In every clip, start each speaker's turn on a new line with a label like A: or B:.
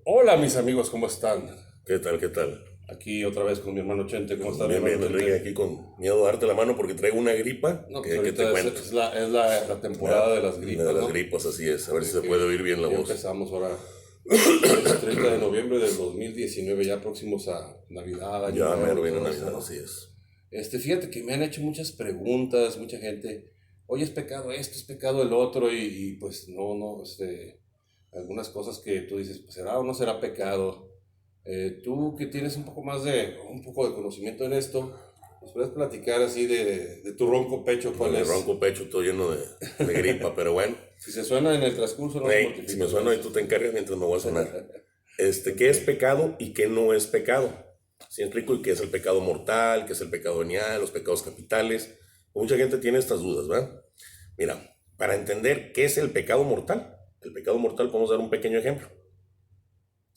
A: Hola mis amigos, ¿cómo están?
B: ¿Qué tal? ¿Qué tal?
A: Aquí otra vez con mi hermano Chente. ¿Cómo está mi
B: Bien,
A: hermano
B: bien, Enrique,
A: Chente?
B: aquí con miedo a darte la mano porque traigo una gripa
A: No, pues
B: que te
A: ahorita es,
B: cuento.
A: es la, es la, la temporada de las
B: De
A: gripas,
B: las
A: ¿no?
B: gripas, así es. A ver si
A: De
B: se puede
A: que
B: oír bien la
A: ya
B: voz.
A: empezamos ahora. Hoy es 30 de noviembre del 2019, ya próximos a Navidad, Año
B: Ya
A: Nuevo
B: mero
A: y
B: viene
A: todo eso,
B: Navidad,
A: ¿no?
B: así es.
A: Fíjate que me han hecho muchas preguntas, mucha gente, oye, es pecado esto, es pecado el otro, y pues no, algunas cosas que tú dices, pues, ¿será o no será pecado? Tú que tienes un poco de conocimiento en esto, ¿nos puedes platicar así de tu ronco pecho?
B: De
A: ¿Cuál
B: mi
A: es?
B: ronco pecho todo lleno de gripa, pero bueno.
A: Si se suena en el transcurso, no se
B: Hey, si me
A: mortifique,
B: suena y tú
A: gracias.
B: te encargas mientras me voy a sonar.
A: Ok.
B: ¿Qué es pecado y qué no es pecado? ¿Sí explico? ¿Y qué es el pecado mortal? ¿Qué es el pecado venial? ¿Los pecados capitales? Mucha gente tiene estas dudas, ¿verdad? Mira, para entender qué es el pecado mortal podemos dar un pequeño ejemplo.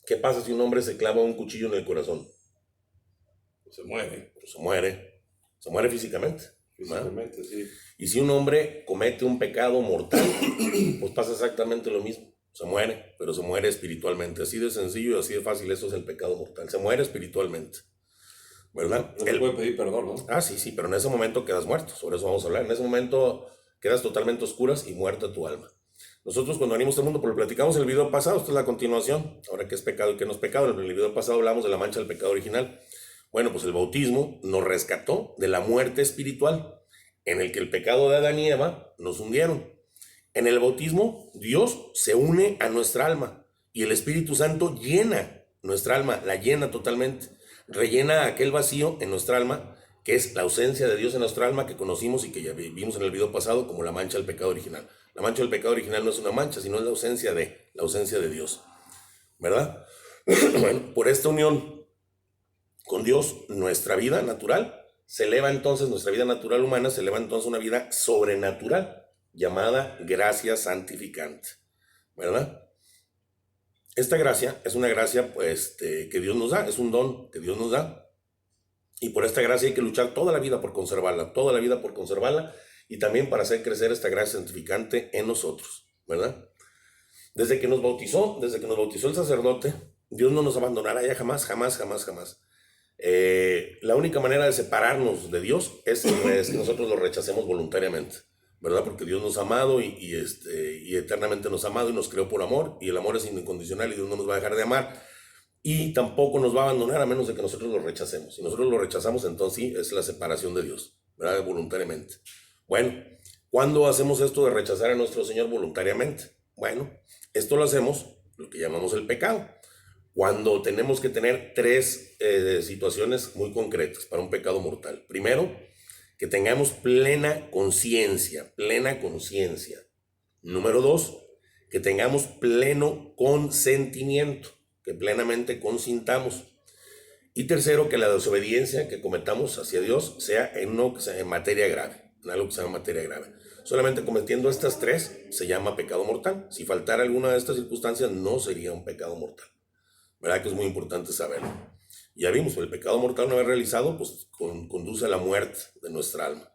B: ¿Qué pasa si un hombre se clava un cuchillo en el corazón?
A: Se mueve
B: Pues se muere físicamente, ¿verdad?
A: físicamente, sí.
B: Y si un hombre comete un pecado mortal, pues pasa exactamente lo mismo. Se muere, pero se muere espiritualmente. Así de sencillo y así de fácil, eso es el pecado mortal. Se muere espiritualmente, ¿verdad?
A: No se puede pedir perdón, ¿no?
B: Sí, sí, pero en ese momento quedas muerto. Sobre eso vamos a hablar. En ese momento quedas totalmente oscuras y muerta tu alma. Nosotros cuando venimos al mundo, porque lo platicamos en el video pasado, esto es la continuación. Ahora, ¿qué es pecado y qué no es pecado? En el video pasado hablamos de la mancha del pecado original. Bueno, pues el bautismo nos rescató de la muerte espiritual, en el que el pecado de Adán y Eva nos hundieron. En el bautismo, Dios se une a nuestra alma y el Espíritu Santo llena nuestra alma, la llena totalmente, rellena aquel vacío en nuestra alma, que es la ausencia de Dios en nuestra alma que conocimos y que ya vimos en el video pasado como la mancha del pecado original. La mancha del pecado original no es una mancha, sino es la ausencia de Dios, ¿verdad? Bueno, por esta unión con Dios, nuestra vida natural se eleva entonces, nuestra vida natural humana se eleva entonces a una vida sobrenatural llamada gracia santificante, ¿verdad? Esta gracia es una gracia pues, que Dios nos da, es un don que Dios nos da. Y por esta gracia hay que luchar toda la vida por conservarla, toda la vida por conservarla y también para hacer crecer esta gracia santificante en nosotros, ¿verdad? Desde que nos bautizó el sacerdote, Dios no nos abandonará ya jamás, jamás, jamás, jamás. La única manera de separarnos de Dios es que nosotros lo rechacemos voluntariamente, ¿verdad? Porque Dios nos ha amado y eternamente nos ha amado y nos creó por amor, y el amor es incondicional y Dios no nos va a dejar de amar y tampoco nos va a abandonar a menos de que nosotros lo rechacemos. Si nosotros lo rechazamos, entonces sí, es la separación de Dios, ¿verdad? Voluntariamente. Bueno, ¿cuándo hacemos esto de rechazar a nuestro Señor voluntariamente? Bueno, esto lo hacemos, lo que llamamos el pecado, cuando tenemos que tener tres situaciones muy concretas para un pecado mortal. Primero, que tengamos plena conciencia, plena conciencia. Número dos, que tengamos pleno consentimiento, que plenamente consintamos. Y tercero, que la desobediencia que cometamos hacia Dios sea en materia grave, en algo que sea materia grave. Solamente cometiendo estas tres se llama pecado mortal. Si faltara alguna de estas circunstancias, no sería un pecado mortal. ¿Verdad que es muy importante saberlo? Ya vimos, el pecado mortal una vez realizado, pues conduce a la muerte de nuestra alma,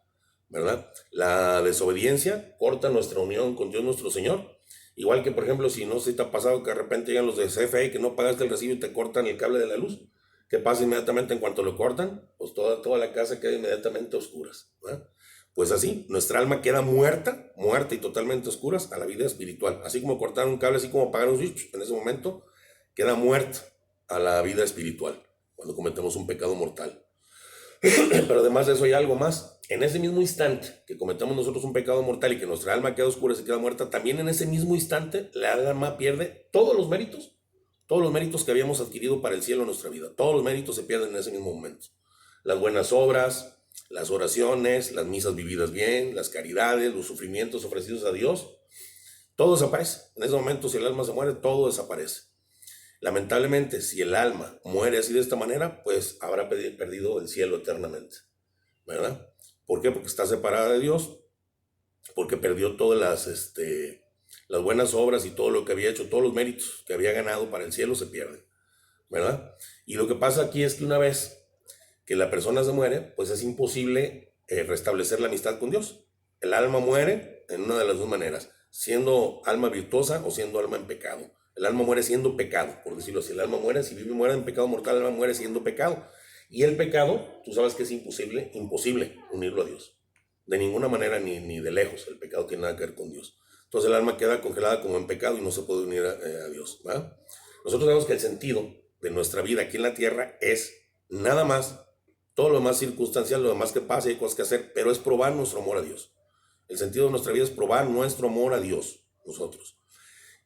B: ¿verdad? La desobediencia corta nuestra unión con Dios nuestro Señor. Igual que, por ejemplo, si no se te ha pasado que de repente llegan los de CFE que no pagaste el recibo y te cortan el cable de la luz. ¿Qué pasa inmediatamente en cuanto lo cortan? Pues toda la casa queda inmediatamente a oscuras, ¿verdad? Pues así, nuestra alma queda muerta, muerta y totalmente oscuras a la vida espiritual. Así como cortar un cable, así como apagar un switch, en ese momento queda muerta a la vida espiritual cuando cometemos un pecado mortal. Pero además de eso hay algo más. En ese mismo instante que cometemos nosotros un pecado mortal y que nuestra alma queda oscura y se queda muerta, también en ese mismo instante la alma pierde todos los méritos que habíamos adquirido para el cielo en nuestra vida. Todos los méritos se pierden en ese mismo momento. Las buenas obras, las oraciones, las misas vividas bien, las caridades, los sufrimientos ofrecidos a Dios, todo desaparece. En ese momento, si el alma se muere, todo desaparece. Lamentablemente, si el alma muere así de esta manera, pues habrá perdido el cielo eternamente, ¿verdad? ¿Por qué? Porque está separada de Dios, porque perdió todas las buenas obras y todo lo que había hecho, todos los méritos que había ganado para el cielo se pierden, ¿verdad? Y lo que pasa aquí es que una vez que la persona se muere, pues es imposible restablecer la amistad con Dios. El alma muere en una de las dos maneras, siendo alma virtuosa o siendo alma en pecado. El alma muere siendo pecado, por decirlo así. El alma muere, si vive y muere en pecado mortal, el alma muere siendo pecado. Y el pecado, tú sabes que es imposible unirlo a Dios. De ninguna manera, ni de lejos. El pecado tiene nada que ver con Dios. Entonces el alma queda congelada como en pecado y no se puede unir a Dios, ¿verdad? Nosotros sabemos que el sentido de nuestra vida aquí en la tierra es nada más, todo lo más circunstancial, lo demás que pasa, hay cosas que hacer, pero es probar nuestro amor a Dios. El sentido de nuestra vida es probar nuestro amor a Dios, nosotros.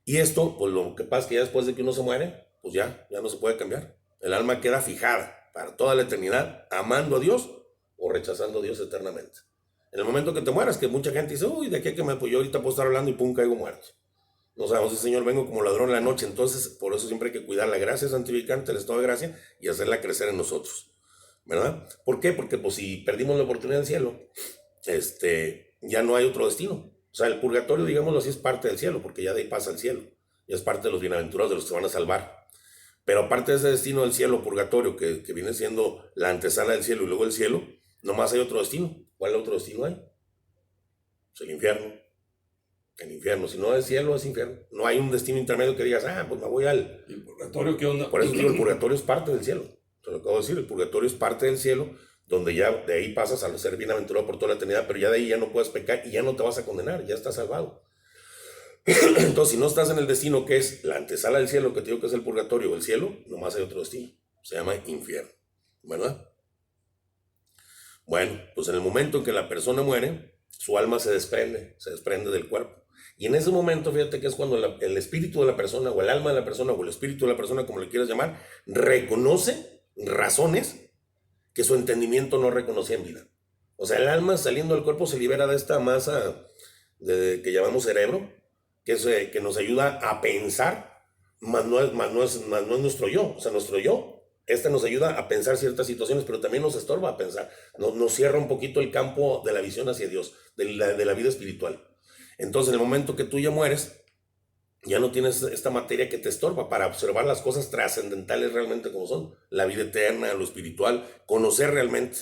B: Y esto, pues lo que pasa es que ya después de que uno se muere, pues ya no se puede cambiar. El alma queda fijada para toda la eternidad, amando a Dios o rechazando a Dios eternamente. En el momento que te mueras, que mucha gente dice, uy, de aquí a que pues yo ahorita puedo estar hablando y pum, caigo muerto. No sabemos, si Señor, vengo como ladrón en la noche. Entonces, por eso siempre hay que cuidar la gracia santificante, el estado de gracia, y hacerla crecer en nosotros, ¿verdad? ¿Por qué? Porque pues si perdimos la oportunidad del cielo, ya no hay otro destino. O sea, el purgatorio, digámoslo así, es parte del cielo, porque ya de ahí pasa el cielo. Ya es parte de los bienaventurados, de los que se van a salvar. Pero aparte de ese destino del cielo, purgatorio, que viene siendo la antesala del cielo y luego el cielo, nomás hay otro destino. ¿Cuál otro destino hay? Pues el infierno. El infierno. Si no es cielo, es infierno. No hay un destino intermedio que digas, pues me voy al...
A: ¿Y el purgatorio qué onda?
B: Por eso digo, el purgatorio es parte del cielo. Te lo acabo de decir, el purgatorio es parte del cielo, donde ya de ahí pasas a ser bienaventurado por toda la eternidad, pero ya de ahí ya no puedes pecar y ya no te vas a condenar, ya estás salvado. Entonces, si no estás en el destino que es la antesala del cielo, que te digo que es el purgatorio o el cielo, nomás hay otro destino. Se llama infierno, ¿verdad? Bueno, pues en el momento en que la persona muere, su alma se desprende del cuerpo. Y en ese momento, fíjate que es cuando el espíritu de la persona, o el alma de la persona, o el espíritu de la persona, como le quieras llamar, reconoce razones que su entendimiento no reconocía en vida. O sea, el alma saliendo del cuerpo se libera de esta masa que llamamos cerebro, que nos ayuda a pensar, más no es nuestro yo. O sea, nuestro yo, nos ayuda a pensar ciertas situaciones, pero también nos estorba a pensar. Nos cierra un poquito el campo de la visión hacia Dios, de la vida espiritual. Entonces, en el momento que tú ya mueres, ya no tienes esta materia que te estorba para observar las cosas trascendentales realmente como son. La vida eterna, lo espiritual, conocer realmente.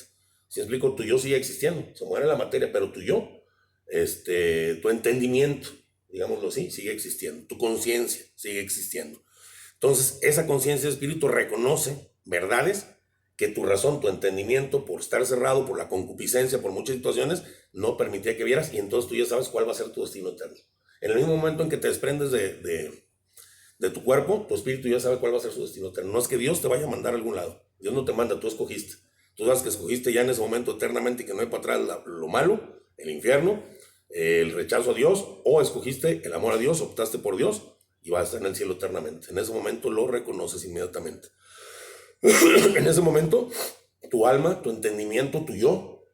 B: Si explico, tu yo sigue existiendo. Se muere la materia, pero tu yo, tu entendimiento, digámoslo así, sigue existiendo. Tu conciencia sigue existiendo. Entonces, esa conciencia de espíritu reconoce verdades que tu razón, tu entendimiento, por estar cerrado, por la concupiscencia, por muchas situaciones, no permitía que vieras, y entonces tú ya sabes cuál va a ser tu destino eterno. En el mismo momento en que te desprendes de tu cuerpo, tu espíritu ya sabe cuál va a ser su destino eterno. No es que Dios te vaya a mandar a algún lado. Dios no te manda, tú escogiste. Tú sabes que escogiste ya en ese momento eternamente y que no hay para atrás lo malo, el infierno, el rechazo a Dios, o escogiste el amor a Dios, optaste por Dios y vas a estar en el cielo eternamente. En ese momento lo reconoces inmediatamente. En ese momento, tu alma, tu entendimiento, tu yo,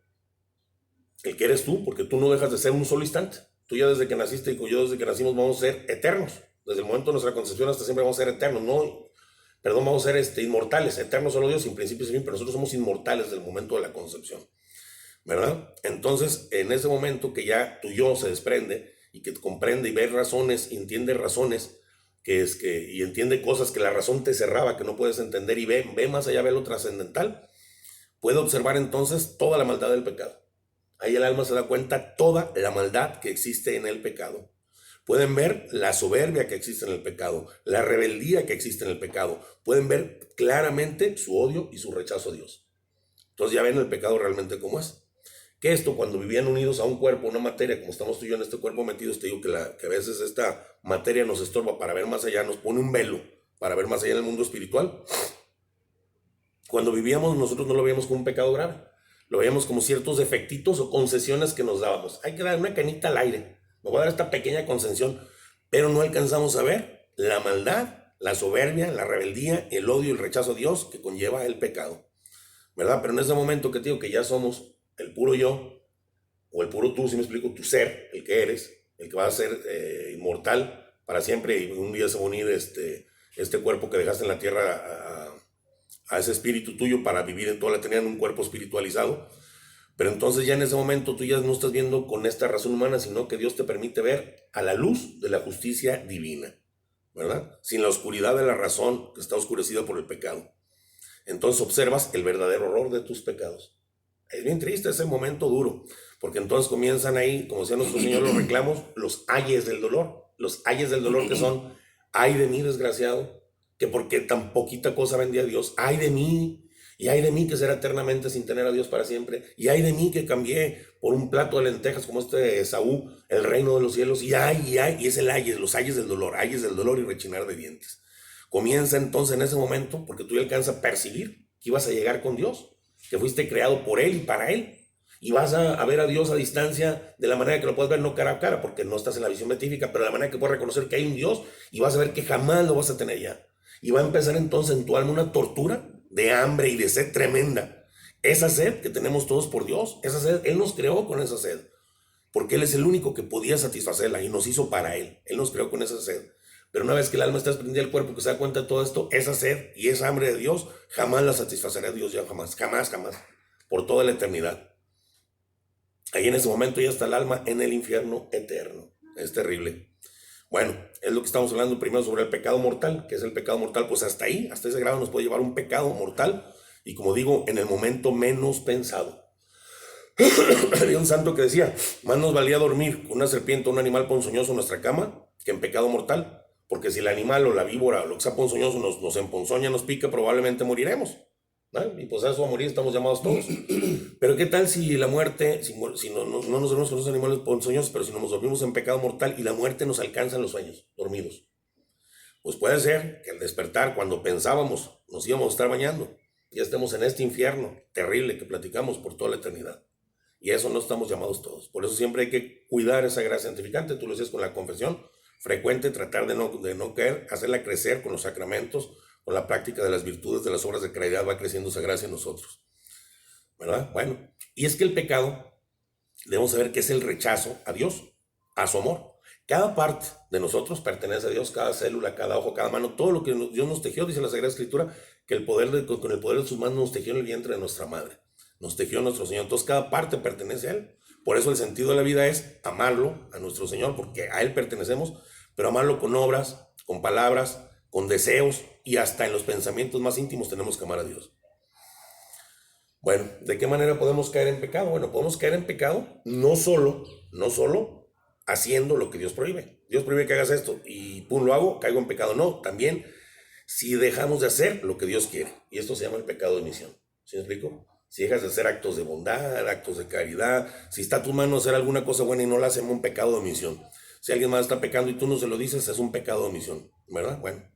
B: el que eres tú, porque tú no dejas de ser un solo instante. Tú ya desde que naciste y yo desde que nacimos vamos a ser eternos. Desde el momento de nuestra concepción hasta siempre vamos a ser eternos. Vamos a ser inmortales. Eternos solo Dios, sin principio y sin fin, pero nosotros somos inmortales desde el momento de la concepción, ¿verdad? Entonces, en ese momento que ya tu yo se desprende y que comprende y ve razones, entiende razones, y entiende cosas que la razón te cerraba, que no puedes entender, y ve más allá, ve lo trascendental, puede observar entonces toda la maldad del pecado. Ahí el alma se da cuenta toda la maldad que existe en el pecado. Pueden ver la soberbia que existe en el pecado, la rebeldía que existe en el pecado. Pueden ver claramente su odio y su rechazo a Dios. Entonces ya ven el pecado realmente como es. Que esto, cuando vivían unidos a un cuerpo, una materia, como estamos tú y yo en este cuerpo metidos, te digo que a veces esta materia nos estorba para ver más allá, nos pone un velo para ver más allá en el mundo espiritual. Cuando vivíamos, nosotros no lo veíamos como un pecado grave, lo veíamos como ciertos defectitos o concesiones que nos dábamos. Hay que dar una canita al aire, me voy a dar esta pequeña concesión, pero no alcanzamos a ver la maldad, la soberbia, la rebeldía, el odio y el rechazo a Dios que conlleva el pecado, ¿verdad? Pero en ese momento que te digo que ya somos el puro yo, o el puro tú, si me explico, tu ser, el que eres, el que va a ser inmortal para siempre, y un día se va a unir este cuerpo que dejaste en la tierra a ese espíritu tuyo para vivir en toda la eternidad en un cuerpo espiritualizado. Pero entonces ya en ese momento tú ya no estás viendo con esta razón humana, sino que Dios te permite ver a la luz de la justicia divina, ¿verdad? Sin la oscuridad de la razón que está oscurecida por el pecado. Entonces observas el verdadero horror de tus pecados. Es bien triste ese momento duro, porque entonces comienzan ahí, como decía nuestro Señor, los reclamos, los ayes del dolor. Los ayes del dolor, que son ay de mí, desgraciado, que porque tan poquita cosa vendí a Dios, ay de mí, y ay de mí que será eternamente sin tener a Dios para siempre, y ay de mí que cambié por un plato de lentejas como este de Esaú, el reino de los cielos, y ay, y es el ayes, los ayes del dolor y rechinar de dientes. Comienza entonces en ese momento, porque tú ya alcanzas a percibir que ibas a llegar con Dios, que fuiste creado por Él y para Él, y vas a ver a Dios a distancia de la manera que lo puedes ver, no cara a cara, porque no estás en la visión beatífica, pero de la manera que puedes reconocer que hay un Dios, y vas a ver que jamás lo vas a tener ya. Y va a empezar entonces en tu alma una tortura de hambre y de sed tremenda. Esa sed que tenemos todos por Dios, esa sed, Él nos creó con esa sed, porque Él es el único que podía satisfacerla y nos hizo para Él. Él nos creó con esa sed. Pero una vez que el alma está desprendida del cuerpo, que se da cuenta de todo esto, esa sed y esa hambre de Dios jamás la satisfacerá Dios, ya jamás, jamás, jamás, por toda la eternidad. Ahí en ese momento ya está el alma en el infierno eterno. Es terrible. Bueno, es lo que estamos hablando primero sobre el pecado mortal. ¿Qué es el pecado mortal? Pues hasta ahí, hasta ese grado nos puede llevar un pecado mortal. Y como digo, en el momento menos pensado. Había un santo que decía, más nos valía dormir con una serpiente o un animal ponzoñoso en nuestra cama que en pecado mortal. Porque si el animal o la víbora o lo que sea ponzoñoso nos emponzoña, nos pica, probablemente moriremos, ¿no? Y pues a eso a morir estamos llamados todos. Pero ¿qué tal si la muerte, si no nos dormimos con los animales ponzoñosos, pero si nos dormimos en pecado mortal y la muerte nos alcanza en los sueños, dormidos? Pues puede ser que al despertar, cuando pensábamos nos íbamos a estar bañando, ya estemos en este infierno terrible que platicamos por toda la eternidad. Y a eso no estamos llamados todos. Por eso siempre hay que cuidar esa gracia santificante. Tú lo decías con la confesión frecuente, tratar de no caer, hacerla crecer con los sacramentos, con la práctica de las virtudes, de las obras de caridad, va creciendo esa gracia en nosotros, ¿verdad? Bueno, y es que el pecado, debemos saber que es el rechazo a Dios, a su amor. Cada parte de nosotros pertenece a Dios, cada célula, cada ojo, cada mano, todo lo que Dios nos tejió, dice la Sagrada Escritura, que con el poder de sus manos nos tejió en el vientre de nuestra madre, nos tejió nuestro Señor. Entonces cada parte pertenece a Él. Por eso el sentido de la vida es amarlo a nuestro Señor, porque a Él pertenecemos, pero amarlo con obras, con palabras, con deseos, y hasta en los pensamientos más íntimos tenemos que amar a Dios. Bueno, ¿de qué manera podemos caer en pecado? Bueno, podemos caer en pecado no solo haciendo lo que Dios prohíbe. Dios prohíbe que hagas esto y pum, lo hago, caigo en pecado. No, también si dejamos de hacer lo que Dios quiere. Y esto se llama el pecado de omisión. ¿Sí me explico? Si dejas de hacer actos de bondad, actos de caridad, si está a tu mano hacer alguna cosa buena y no la hacemos, un pecado de omisión. Si alguien más está pecando y tú no se lo dices, es un pecado de omisión, ¿verdad? Bueno.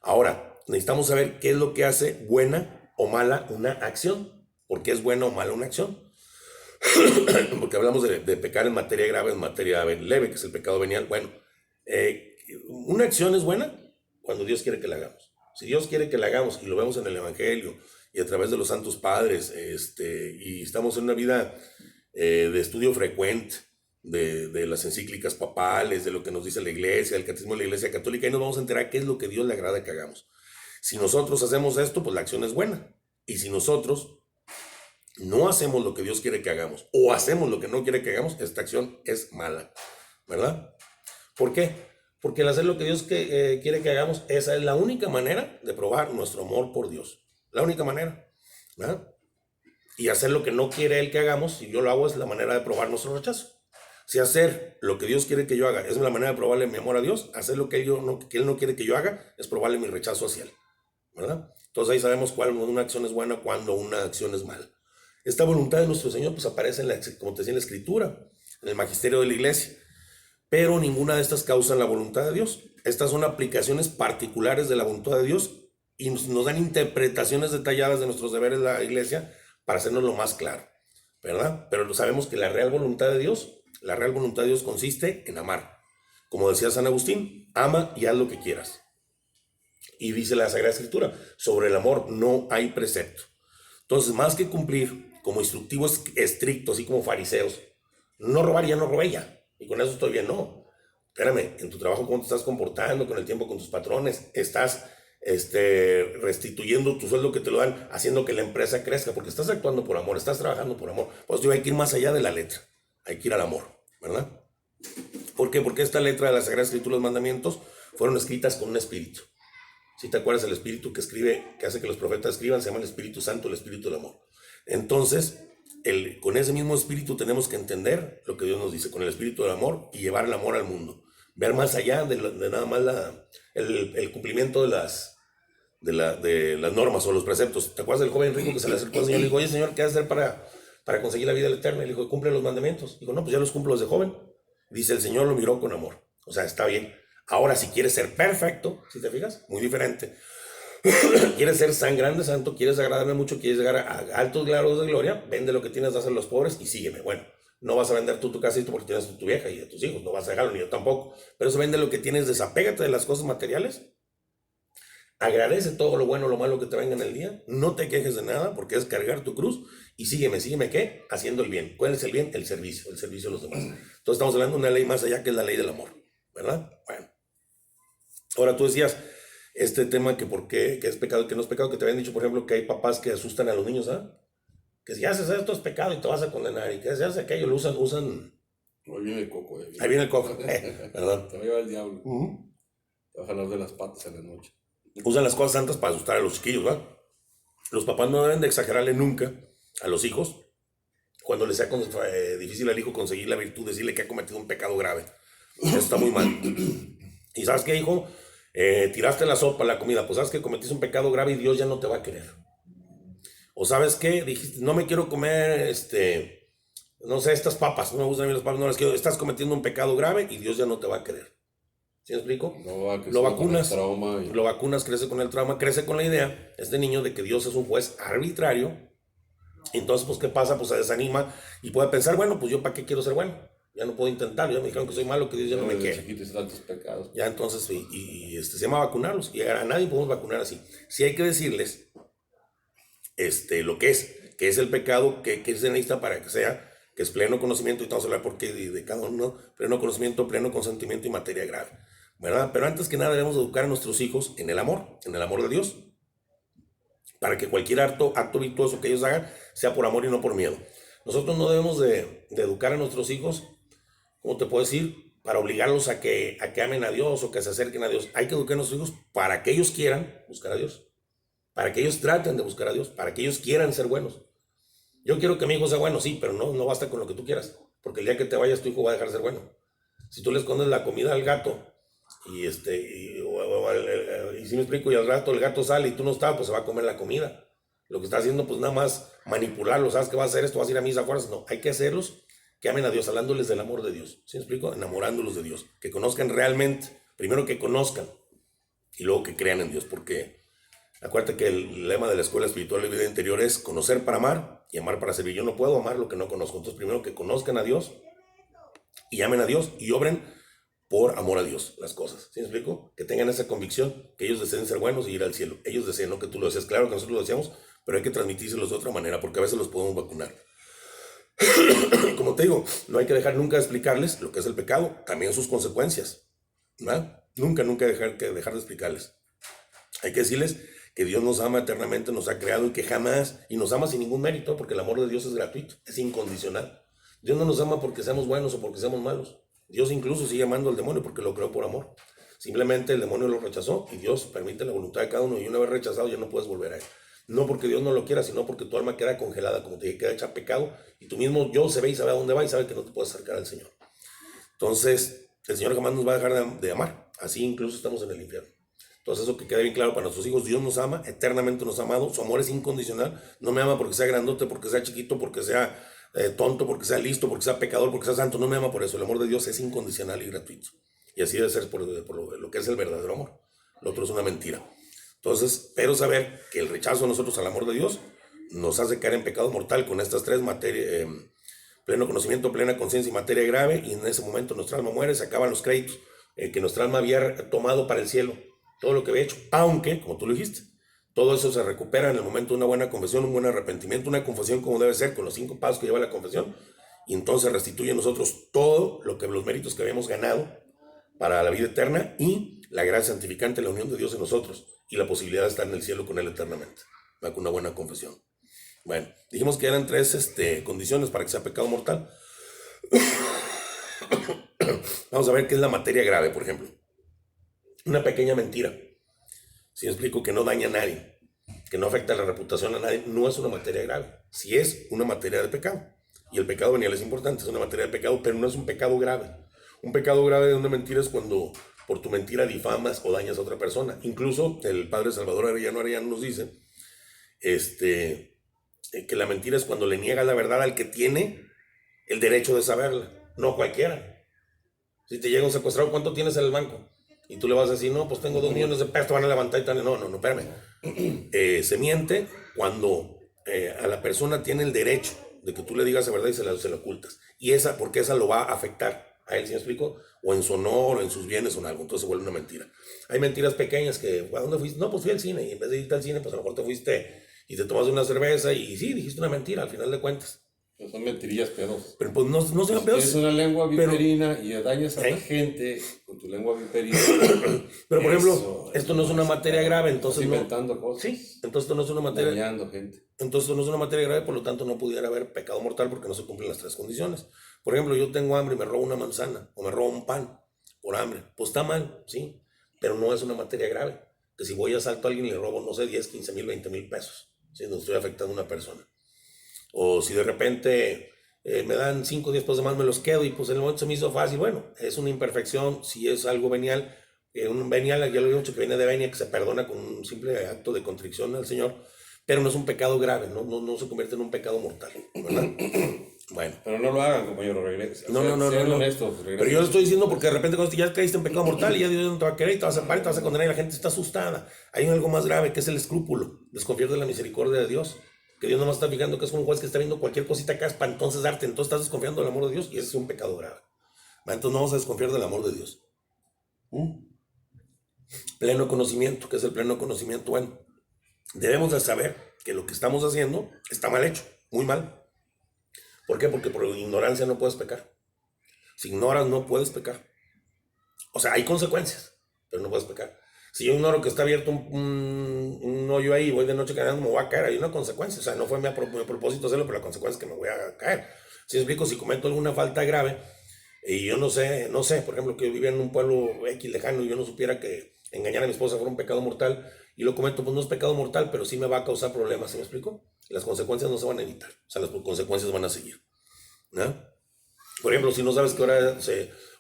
B: Ahora, necesitamos saber qué es lo que hace buena o mala una acción. ¿Por qué es buena o mala una acción? Porque hablamos de pecar en materia grave, en materia leve, que es el pecado venial. Bueno, una acción es buena cuando Dios quiere que la hagamos. Si Dios quiere que la hagamos, y lo vemos en el Evangelio y a través de los santos padres, y estamos en una vida de estudio frecuente de las encíclicas papales, de lo que nos dice la iglesia, el catecismo de la iglesia católica, y nos vamos a enterar qué es lo que Dios le agrada que hagamos. Si nosotros hacemos esto, pues la acción es buena. Y si nosotros no hacemos lo que Dios quiere que hagamos, o hacemos lo que no quiere que hagamos, esta acción es mala, ¿verdad? ¿Por qué? Porque el hacer lo que Dios quiere que hagamos, esa es la única manera de probar nuestro amor por Dios. La única manera, ¿verdad? Y hacer lo que no quiere Él que hagamos, si yo lo hago, es la manera de probar nuestro rechazo. Si hacer lo que Dios quiere que yo haga es la manera de probarle mi amor a Dios, hacer lo que Él no quiere que yo haga es probarle mi rechazo hacia Él, ¿verdad? Entonces ahí sabemos cuándo una acción es buena, cuando una acción es mala. Esta voluntad de nuestro Señor pues aparece, como te decía, en la Escritura, en el magisterio de la Iglesia, pero ninguna de estas causa la voluntad de Dios. Estas son aplicaciones particulares de la voluntad de Dios y nos dan interpretaciones detalladas de nuestros deberes de la Iglesia para hacernos lo más claro, ¿verdad? Pero sabemos que la real voluntad de Dios consiste en amar. Como decía San Agustín, ama y haz lo que quieras. Y dice la Sagrada Escritura, sobre el amor no hay precepto. Entonces, más que cumplir como instructivos estrictos, así como fariseos, no robar, ya no robé ya, y con eso estoy bien, no. Espérame, en tu trabajo, ¿cómo te estás comportando con el tiempo, con tus patrones? ¿Estás restituyendo tu sueldo que te lo dan, haciendo que la empresa crezca? Porque estás actuando por amor, estás trabajando por amor. Pues hay que ir más allá de la letra, hay que ir al amor, ¿verdad? ¿Por qué? Porque esta letra de la Sagrada Escritura, los mandamientos, fueron escritas con un espíritu. Si te acuerdas, el espíritu que hace que los profetas escriban, se llama el Espíritu Santo, el espíritu del amor. Entonces, con ese mismo espíritu tenemos que entender lo que Dios nos dice, con el espíritu del amor, y llevar el amor al mundo. ver más allá de nada más el cumplimiento de las normas o los preceptos. ¿Te acuerdas del joven rico que se le acercó al Señor y le dijo, oye Señor, ¿qué has de hacer para conseguir la vida eterna? Y le dijo, cumple los mandamientos. Dijo, no, pues ya los cumplo desde joven. Dice, el Señor lo miró con amor. O sea, está bien. Ahora, si quieres ser perfecto, si te fijas, muy diferente. Quieres ser tan grande, santo, quieres agradarme mucho, quieres llegar a altos grados de gloria, vende lo que tienes, dáselo a los pobres y sígueme. Bueno, no vas a vender tú tu casito porque tienes tu vieja y a tus hijos, no vas a dejarlo, ni yo tampoco. Pero eso vende lo que tienes, desapégate de las cosas materiales, agradece todo lo bueno, lo malo que te venga en el día, no te quejes de nada porque es cargar tu cruz y sígueme, ¿qué? Haciendo el bien. ¿Cuál es el bien? El servicio de los demás. Entonces estamos hablando de una ley más allá que es la ley del amor, ¿verdad? Bueno, ahora tú decías este tema que por qué, que es pecado, que no es pecado, que te habían dicho, por ejemplo, que hay papás que asustan a los niños, ¿ah? Que si haces esto es pecado y te vas a condenar, y que si haces aquello, lo usan.
A: Ahí viene el coco,
B: Ahí viene el coco, ¿verdad?
A: Te va a llevar el diablo. Te va a jalar de las patas en la noche.
B: Usan las cosas santas para asustar a los chiquillos, ¿verdad? Los papás no deben de exagerarle nunca a los hijos cuando les sea difícil al hijo conseguir la virtud, decirle que ha cometido un pecado grave. Eso está muy mal. ¿Y sabes qué, hijo? Tiraste la sopa, la comida, pues sabes que cometiste un pecado grave y Dios ya no te va a querer. O sabes qué, dijiste, no me quiero comer, no sé, estas papas, no me gustan a mí las papas, no las quiero, estás cometiendo un pecado grave y Dios ya no te va a querer. ¿Sí me explico? Lo vacunas, crece con el trauma, crece con la idea, este niño, de que Dios es un juez arbitrario. Entonces, pues, ¿qué pasa? Pues se desanima y puede pensar, bueno, pues yo para qué quiero ser bueno, ya no puedo intentarlo, ya me dijeron que soy malo, que Dios ya no me quiere.
A: Tantos pecados.
B: Ya entonces, se llama vacunarlos, y a nadie podemos vacunar así. Sí hay que decirles lo que es el pecado, que se necesita para que sea, que es pleno conocimiento, y vamos a hablar por qué de cada uno, pleno conocimiento, pleno consentimiento y materia grave, ¿verdad? Pero antes que nada debemos educar a nuestros hijos en el amor de Dios, para que cualquier acto virtuoso que ellos hagan sea por amor y no por miedo. Nosotros no debemos de educar a nuestros hijos, ¿cómo te puedo decir? Para obligarlos a que amen a Dios o que se acerquen a Dios. Hay que educar a nuestros hijos para que ellos quieran buscar a Dios, para que ellos traten de buscar a Dios, para que ellos quieran ser buenos. Yo quiero que mi hijo sea bueno, sí, pero no basta con lo que tú quieras, porque el día que te vayas tu hijo va a dejar de ser bueno. Si tú le escondes la comida al gato y si me explico, y al rato el gato sale y tú no estás, pues se va a comer la comida. Lo que está haciendo, pues nada más manipularlo. ¿Sabes qué va a hacer esto? ¿Vas a ir a misa a fuerzas? No, hay que hacerlos que amen a Dios, hablándoles del amor de Dios. ¿Sí me explico? Enamorándolos de Dios, que conozcan realmente, primero que conozcan y luego que crean en Dios, porque acuérdate que el lema de la escuela espiritual de vida interior es conocer para amar y amar para servir. Yo no puedo amar lo que no conozco. Entonces, primero que conozcan a Dios y amen a Dios y obren por amor a Dios las cosas. ¿Sí me explico? Que tengan esa convicción, que ellos deseen ser buenos y ir al cielo. Ellos deseen, no que tú lo desees. Claro que nosotros lo deseamos, pero hay que transmitírselos de otra manera, porque a veces los podemos vacunar. Como te digo, no hay que dejar nunca de explicarles lo que es el pecado, también sus consecuencias, ¿verdad? Nunca dejar de explicarles. Hay que decirles que Dios nos ama eternamente, nos ha creado y nos ama sin ningún mérito, porque el amor de Dios es gratuito, es incondicional. Dios no nos ama porque seamos buenos o porque seamos malos. Dios incluso sigue amando al demonio porque lo creó por amor. Simplemente el demonio lo rechazó y Dios permite la voluntad de cada uno, y una vez rechazado ya no puedes volver a él. No porque Dios no lo quiera, sino porque tu alma queda congelada, como te dije, queda hecha pecado, y tu mismo yo se ve y sabe a dónde va y sabe que no te puedes acercar al Señor. Entonces, el Señor jamás nos va a dejar de amar. Así incluso estamos en el infierno. Entonces, eso que quede bien claro para nuestros hijos: Dios nos ama, eternamente nos ha amado, su amor es incondicional. No me ama porque sea grandote, porque sea chiquito, porque sea tonto, porque sea listo, porque sea pecador, porque sea santo. No me ama por eso. El amor de Dios es incondicional y gratuito. Y así debe ser por lo que es el verdadero amor. Lo otro es una mentira. Entonces, pero saber que el rechazo de nosotros al amor de Dios nos hace caer en pecado mortal con estas tres materias: pleno conocimiento, plena conciencia y materia grave. Y en ese momento nuestra alma muere, se acaban los créditos que nuestra alma había tomado para el cielo, todo lo que había hecho. Aunque, como tú lo dijiste, todo eso se recupera en el momento de una buena confesión, un buen arrepentimiento, una confesión como debe ser, con los 5 pasos que lleva la confesión. Y entonces restituye a nosotros todo los méritos que habíamos ganado para la vida eterna, y la gracia santificante, la unión de Dios en nosotros, y la posibilidad de estar en el cielo con Él eternamente, con una buena confesión. Bueno, dijimos que eran 3 condiciones para que sea pecado mortal. Vamos a ver qué es la materia grave, por ejemplo. Una pequeña mentira, si explico, que no daña a nadie, que no afecta la reputación a nadie, no es una materia grave. Si es una materia de pecado, y el pecado venial es importante, es una materia de pecado, pero no es un pecado grave. Un pecado grave de una mentira es cuando por tu mentira difamas o dañas a otra persona. Incluso el padre Salvador Arellano nos dice que la mentira es cuando le niegas la verdad al que tiene el derecho de saberla, no cualquiera. Si te llega un secuestrado, ¿cuánto tienes en el banco? Y tú le vas a decir, no, pues tengo 2 millones de pesos, te van a levantar y tal. No, espérame. Se miente cuando a la persona tiene el derecho de que tú le digas la verdad y se la ocultas. Porque esa lo va a afectar a él, ¿sí me explico? O en su honor, o en sus bienes, o en algo. Entonces se vuelve una mentira. Hay mentiras pequeñas que, ¿a dónde fuiste? No, pues fui al cine. Y en vez de irte al cine, pues a lo mejor te fuiste y te tomas una cerveza y sí, dijiste una mentira al final de cuentas.
A: Pues son mentirillas pedos.
B: Pero pues no son pedos.
A: Es una lengua viperina y dañas a la gente con tu lengua viperina.
B: Pero por ejemplo, esto no es una materia grave, entonces
A: no. Inventando cosas.
B: Sí, entonces esto no es una materia.
A: Dañando gente.
B: Entonces esto no es una materia grave, por lo tanto no pudiera haber pecado mortal porque no se cumplen las 3 condiciones. Por ejemplo, yo tengo hambre y me robo una manzana o me robo un pan por hambre. Pues está mal, sí, pero no es una materia grave. Que si voy a asalto a alguien y le robo, no sé, 10, 15 mil, 20 mil pesos. Si no estoy afectando a una persona. O si de repente me dan 5 o 10 pesos de más, me los quedo y pues en el momento se me hizo fácil. Bueno, es una imperfección, si es algo venial. Un venial, ya lo he dicho, que viene de venia, que se perdona con un simple acto de contrición al Señor, pero no es un pecado grave, no se convierte en un pecado mortal, ¿verdad? Bueno.
A: Pero no lo hagan, compañero, regresen.
B: No.
A: Honestos,
B: pero yo lo estoy diciendo porque de repente cuando ya caíste en pecado mortal y ya Dios no te va a querer y te vas a parar y te vas a condenar y la gente está asustada. Hay algo más grave que es el escrúpulo, desconfiar de la misericordia de Dios. Que Dios nomás está fijando que es un juez que está viendo cualquier cosita acá para entonces darte, entonces estás desconfiando del amor de Dios y ese es un pecado grave. Entonces no vamos a desconfiar del amor de Dios. Pleno conocimiento, ¿qué es el pleno conocimiento? Bueno, debemos de saber que lo que estamos haciendo está mal hecho, muy mal. ¿Por qué? Porque por ignorancia no puedes pecar. Si ignoras no puedes pecar. O sea, hay consecuencias, pero no puedes pecar. Si yo ignoro que está abierto un hoyo ahí y voy de noche caminando, me voy a caer, hay una consecuencia. O sea, no fue mi propósito hacerlo, pero la consecuencia es que me voy a caer. Si explico, si cometo alguna falta grave y yo no sé, por ejemplo, que yo vivía en un pueblo X lejano y yo no supiera que engañar a mi esposa fuera un pecado mortal y lo cometo, pues no es pecado mortal, pero sí me va a causar problemas, ¿sí me explico? Las consecuencias no se van a evitar, o sea, las consecuencias van a seguir, ¿no? Por ejemplo, si no sabes que ahora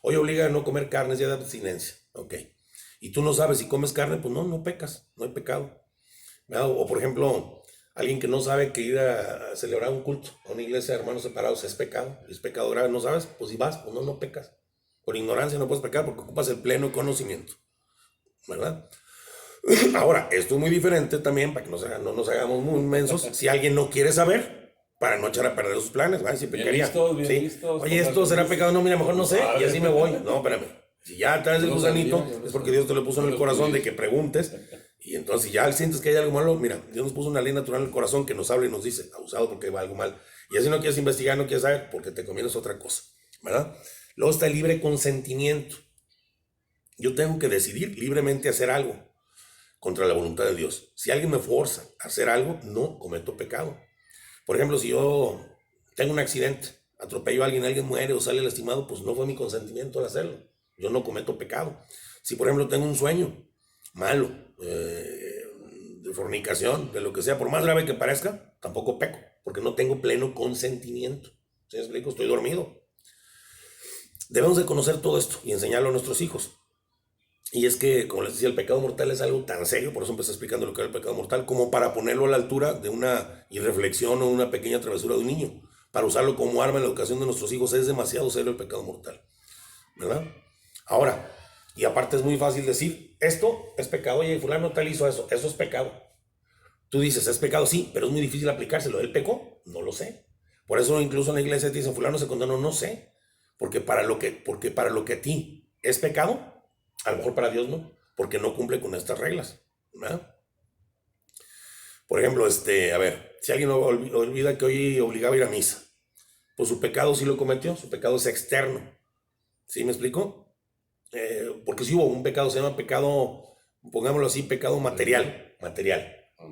B: hoy obliga a no comer carne, es día de abstinencia, ok. Y tú no sabes si comes carne, pues no pecas, no hay pecado. ¿Verdad? O por ejemplo, alguien que no sabe que ir a celebrar un culto a una iglesia de hermanos separados es pecado grave, no sabes, pues si vas, pues no pecas. Por ignorancia no puedes pecar porque ocupas el pleno conocimiento, ¿verdad? Ahora, esto es muy diferente también, para que no nos hagamos muy inmensos, si alguien no quiere saber, para no echar a perder sus planes, ¿verdad? Si pecaría.
A: Bien listos,
B: oye, ¿esto será pecado? No, mira, mejor no sé, y así me voy. No, espérame. Si ya traes el gusanito, es porque Dios te lo puso en el corazón de que preguntes. Y entonces, si ya sientes que hay algo malo, mira, Dios nos puso una ley natural en el corazón que nos habla y nos dice, abusado porque va algo mal. Y así no quieres investigar, no quieres saber, porque te conviene otra cosa, ¿verdad? Luego está el libre consentimiento. Yo tengo que decidir libremente hacer algo contra la voluntad de Dios. Si alguien me fuerza a hacer algo, no cometo pecado. Por ejemplo, si yo tengo un accidente, atropello a alguien muere o sale lastimado, pues no fue mi consentimiento al hacerlo. Yo no cometo pecado. Si por ejemplo tengo un sueño malo, de fornicación, de lo que sea, por más grave que parezca, tampoco peco, porque no tengo pleno consentimiento. ¿Sí me explico? Estoy dormido. Debemos de conocer todo esto y enseñarlo a nuestros hijos. Y es que, como les decía, el pecado mortal es algo tan serio, por eso empecé explicando lo que era el pecado mortal, como para ponerlo a la altura de una irreflexión o una pequeña travesura de un niño. Para usarlo como arma en la educación de nuestros hijos es demasiado serio el pecado mortal, ¿verdad? Ahora, y aparte es muy fácil decir, esto es pecado, oye, fulano tal hizo eso es pecado. Tú dices, es pecado, sí, pero es muy difícil aplicárselo. ¿Él pecó? No lo sé. Por eso incluso en la iglesia te dicen, fulano se condenó, no sé. Porque para lo que a ti es pecado, a lo mejor para Dios no, porque no cumple con estas reglas, ¿verdad? Por ejemplo, a ver, si alguien olvida que hoy obligaba a ir a misa, pues su pecado sí lo cometió, su pecado es externo. ¿Sí me explico? Porque si hubo un pecado, se llama pecado, pongámoslo así, pecado material,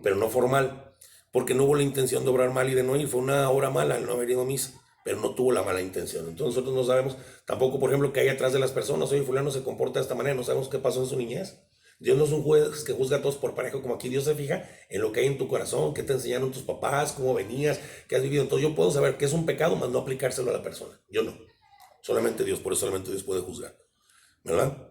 B: pero no formal, porque no hubo la intención de obrar mal y de no ir, fue una obra mala el no haber ido a misa, pero no tuvo la mala intención. Entonces nosotros no sabemos tampoco, por ejemplo, qué hay atrás de las personas. Oye, fulano se comporta de esta manera, no sabemos qué pasó en su niñez. Dios no es un juez que juzga a todos por parejo, como aquí Dios se fija en lo que hay en tu corazón, qué te enseñaron tus papás, cómo venías, qué has vivido. Entonces yo puedo saber qué es un pecado, más no aplicárselo a la persona. Yo no. Solamente Dios, por eso solamente Dios puede juzgar, ¿verdad?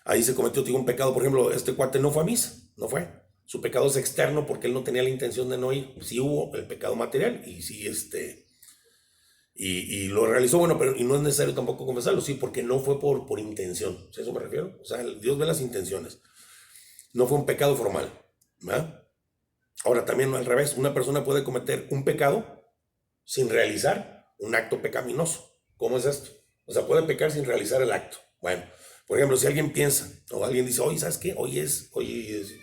B: Ahí se cometió un pecado, por ejemplo, este cuate no fue a misa, no fue. Su pecado es externo porque él no tenía la intención de no ir. Sí hubo el pecado material y sí, y lo realizó, bueno, pero y no es necesario tampoco confesarlo, sí, porque no fue por intención, ¿sí? ¿A eso me refiero? O sea, Dios ve las intenciones. No fue un pecado formal, ¿verdad? Ahora también al revés, una persona puede cometer un pecado sin realizar un acto pecaminoso. ¿Cómo es esto? O sea, puede pecar sin realizar el acto. Bueno, por ejemplo, si alguien piensa o alguien dice, oye, ¿sabes qué? Hoy es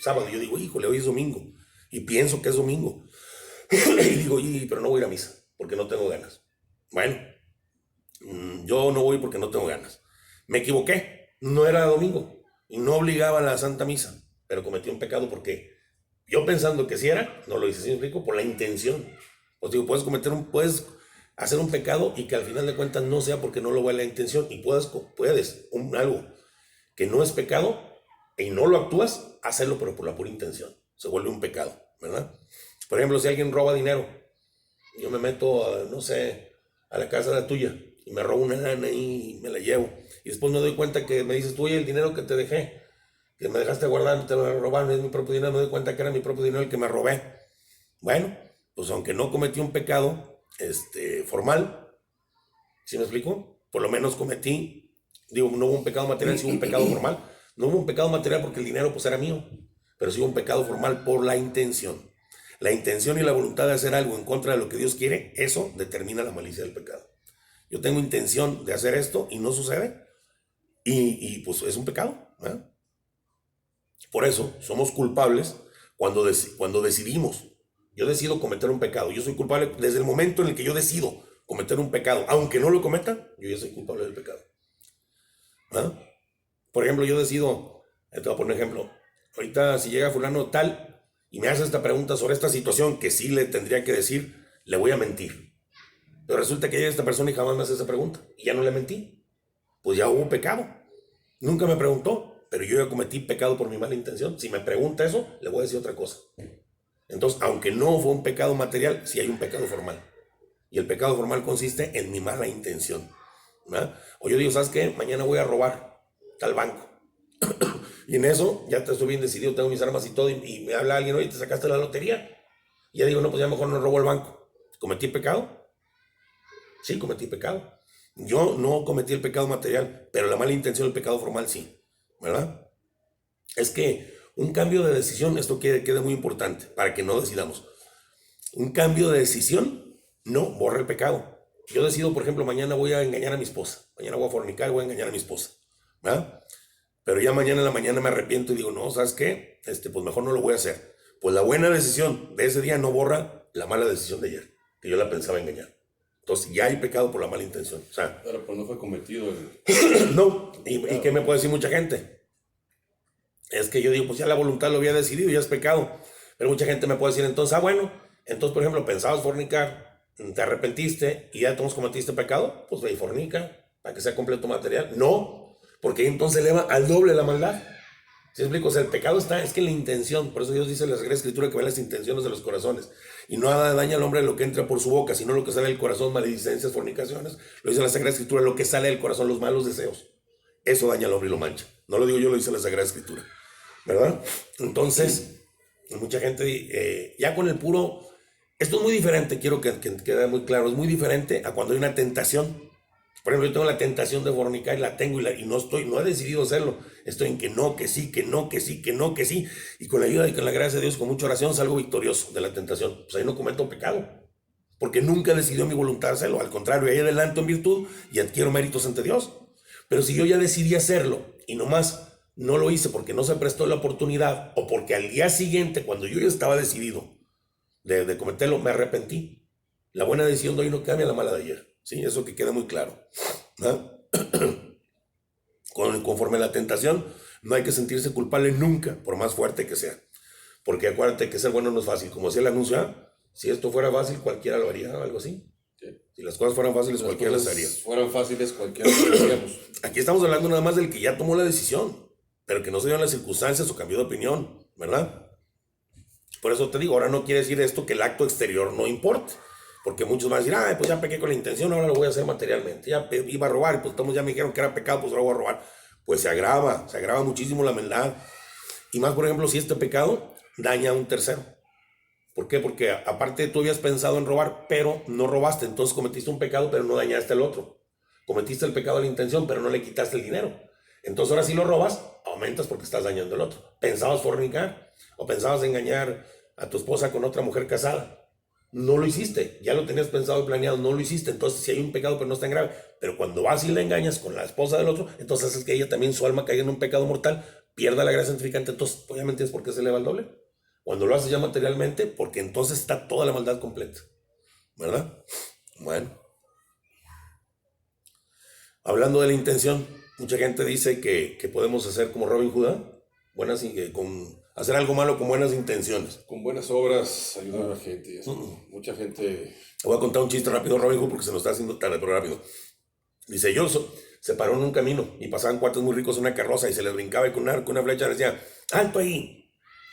B: sábado. Yo digo, híjole, hoy es domingo. Y pienso que es domingo. Y digo, oye, pero no voy a ir a misa porque no tengo ganas. Bueno, yo no voy porque no tengo ganas. Me equivoqué. No era domingo y no obligaba a la Santa Misa, pero cometí un pecado porque yo pensando que sí era, no lo hice, ¿sí me explico? Por la intención. Pues digo, puedes hacer un pecado y que al final de cuentas no sea porque no lo vea la intención y puedes algo que no es pecado y no lo actúas, hacerlo pero por la pura intención. Se vuelve un pecado, ¿verdad? Por ejemplo, si alguien roba dinero, yo me meto, no sé, a la casa de la tuya y me robo una lana y me la llevo. Y después me doy cuenta que me dices, tú, oye, el dinero que te dejé, que me dejaste guardar, te lo robaron, es mi propio dinero, me doy cuenta que era mi propio dinero el que me robé. Bueno, pues aunque no cometí un pecado formal, ¿sí me explico? Por lo menos no hubo un pecado material, sí hubo un pecado formal. No hubo un pecado material porque el dinero pues era mío, pero sí hubo un pecado formal por la intención. La intención y la voluntad de hacer algo en contra de lo que Dios quiere, eso determina la malicia del pecado. Yo tengo intención de hacer esto y no sucede, y pues es un pecado, ¿eh? Por eso somos culpables cuando decidimos. Yo decido cometer un pecado. Yo soy culpable desde el momento en el que yo decido cometer un pecado. Aunque no lo cometa, yo ya soy culpable del pecado. ¿Ah? Por ejemplo, yo decido, te voy a poner un ejemplo. Ahorita si llega fulano tal y me hace esta pregunta sobre esta situación que sí le tendría que decir, le voy a mentir. Pero resulta que llega esta persona y jamás me hace esa pregunta. Y ya no le mentí. Pues ya hubo pecado. Nunca me preguntó, pero yo ya cometí pecado por mi mala intención. Si me pregunta eso, le voy a decir otra cosa. Entonces, aunque no fue un pecado material, sí hay un pecado formal. Y el pecado formal consiste en mi mala intención, ¿verdad? O yo digo, ¿sabes qué? Mañana voy a robar tal banco. Y en eso ya estoy bien decidido, tengo mis armas y todo, y me habla alguien, oye, ¿te sacaste la lotería? Y ya digo, no, pues ya mejor no robo el banco. ¿Cometí pecado? Sí, cometí pecado. Yo no cometí el pecado material, pero la mala intención del pecado formal sí, ¿verdad? Es que un cambio de decisión, esto queda muy importante para que no decidamos. Un cambio de decisión no borra el pecado. Yo decido, por ejemplo, mañana voy a engañar a mi esposa, mañana voy a fornicar, voy a engañar a mi esposa, ¿verdad? Pero ya mañana en la mañana me arrepiento y digo, no, ¿sabes qué? Pues mejor no lo voy a hacer. Pues la buena decisión de ese día no borra la mala decisión de ayer, que yo la pensaba engañar. Entonces ya hay pecado por la mala intención. O sea,
A: pero pues no fue cometido.
B: No, ¿y qué me puede decir mucha gente? Es que yo digo, pues ya la voluntad lo había decidido, ya es pecado. Pero mucha gente me puede decir entonces, bueno, entonces por ejemplo, pensabas fornicar, te arrepentiste y ya entonces cometiste pecado, pues ve y fornica, para que sea completo material. No, porque entonces eleva al doble la maldad. ¿Sí explico? O sea, el pecado es que en la intención, por eso Dios dice en la Sagrada Escritura que ven las intenciones de los corazones. Y no daña al hombre lo que entra por su boca, sino lo que sale del corazón, maledicencias, fornicaciones. Lo dice la Sagrada Escritura, lo que sale del corazón, los malos deseos. Eso daña al hombre y lo mancha. No lo digo yo, lo dice la Sagrada Escritura. ¿Verdad? Entonces, mucha gente, ya con el puro... Esto es muy diferente, quiero que quede muy claro, es muy diferente a cuando hay una tentación. Por ejemplo, yo tengo la tentación de fornicar y la tengo y no he decidido hacerlo. Estoy en que no, que sí, que no, que sí, que no, que sí. Y con la ayuda y con la gracia de Dios, con mucha oración, salgo victorioso de la tentación. Pues ahí no cometo pecado, porque nunca decidió mi voluntad hacerlo. Al contrario, ahí adelanto en virtud y adquiero méritos ante Dios. Pero si yo ya decidí hacerlo y nomás no lo hice porque no se prestó la oportunidad o porque al día siguiente, cuando yo ya estaba decidido de cometerlo, me arrepentí. La buena decisión de hoy no cambia la mala de ayer. ¿Sí? Eso que queda muy claro, ¿no? Conforme a la tentación, no hay que sentirse culpable nunca, por más fuerte que sea. Porque acuérdate que ser bueno no es fácil. Como decía el anuncio, si esto fuera fácil, cualquiera lo haría, algo así. Sí. Si las cosas fueran fáciles, cualquiera las haría.
A: Si fueran fáciles, cualquiera las haríamos.
B: Aquí estamos hablando nada más del que ya tomó la decisión, pero que no se dieron las circunstancias o cambió de opinión, ¿verdad? Por eso te digo, ahora no quiere decir esto que el acto exterior no importe. Porque muchos van a decir, pues ya pequé con la intención, ahora lo voy a hacer materialmente. Ya iba a robar, y pues ya me dijeron que era pecado, pues ahora voy a robar. Pues se agrava muchísimo la maldad. Y más, por ejemplo, si este pecado daña a un tercero. ¿Por qué? Porque aparte tú habías pensado en robar, pero no robaste. Entonces cometiste un pecado, pero no dañaste al otro. Cometiste el pecado de la intención, pero no le quitaste el dinero. Entonces ahora si lo robas, aumentas porque estás dañando al otro. Pensabas fornicar o pensabas engañar a tu esposa con otra mujer casada. No lo hiciste, ya lo tenías pensado y planeado, no lo hiciste. Entonces si hay un pecado, pero no es tan grave. Pero cuando vas y le engañas con la esposa del otro, entonces haces que ella también, su alma, caiga en un pecado mortal, pierda la gracia santificante. Entonces obviamente es porque se le va el doble. Cuando lo haces ya materialmente, porque entonces está toda la maldad completa, ¿verdad? Bueno, hablando de la intención, mucha gente dice que podemos hacer como Robin Hood, hacer algo malo con buenas intenciones.
A: Con buenas obras ayudar a la gente. Mucha gente...
B: Te voy a contar un chiste rápido, Robin Hood, porque se nos está haciendo tarde, pero rápido. Dice, se paró en un camino y pasaban cuates muy ricos en una carroza y se les brincaba y con una flecha le decía, alto ahí,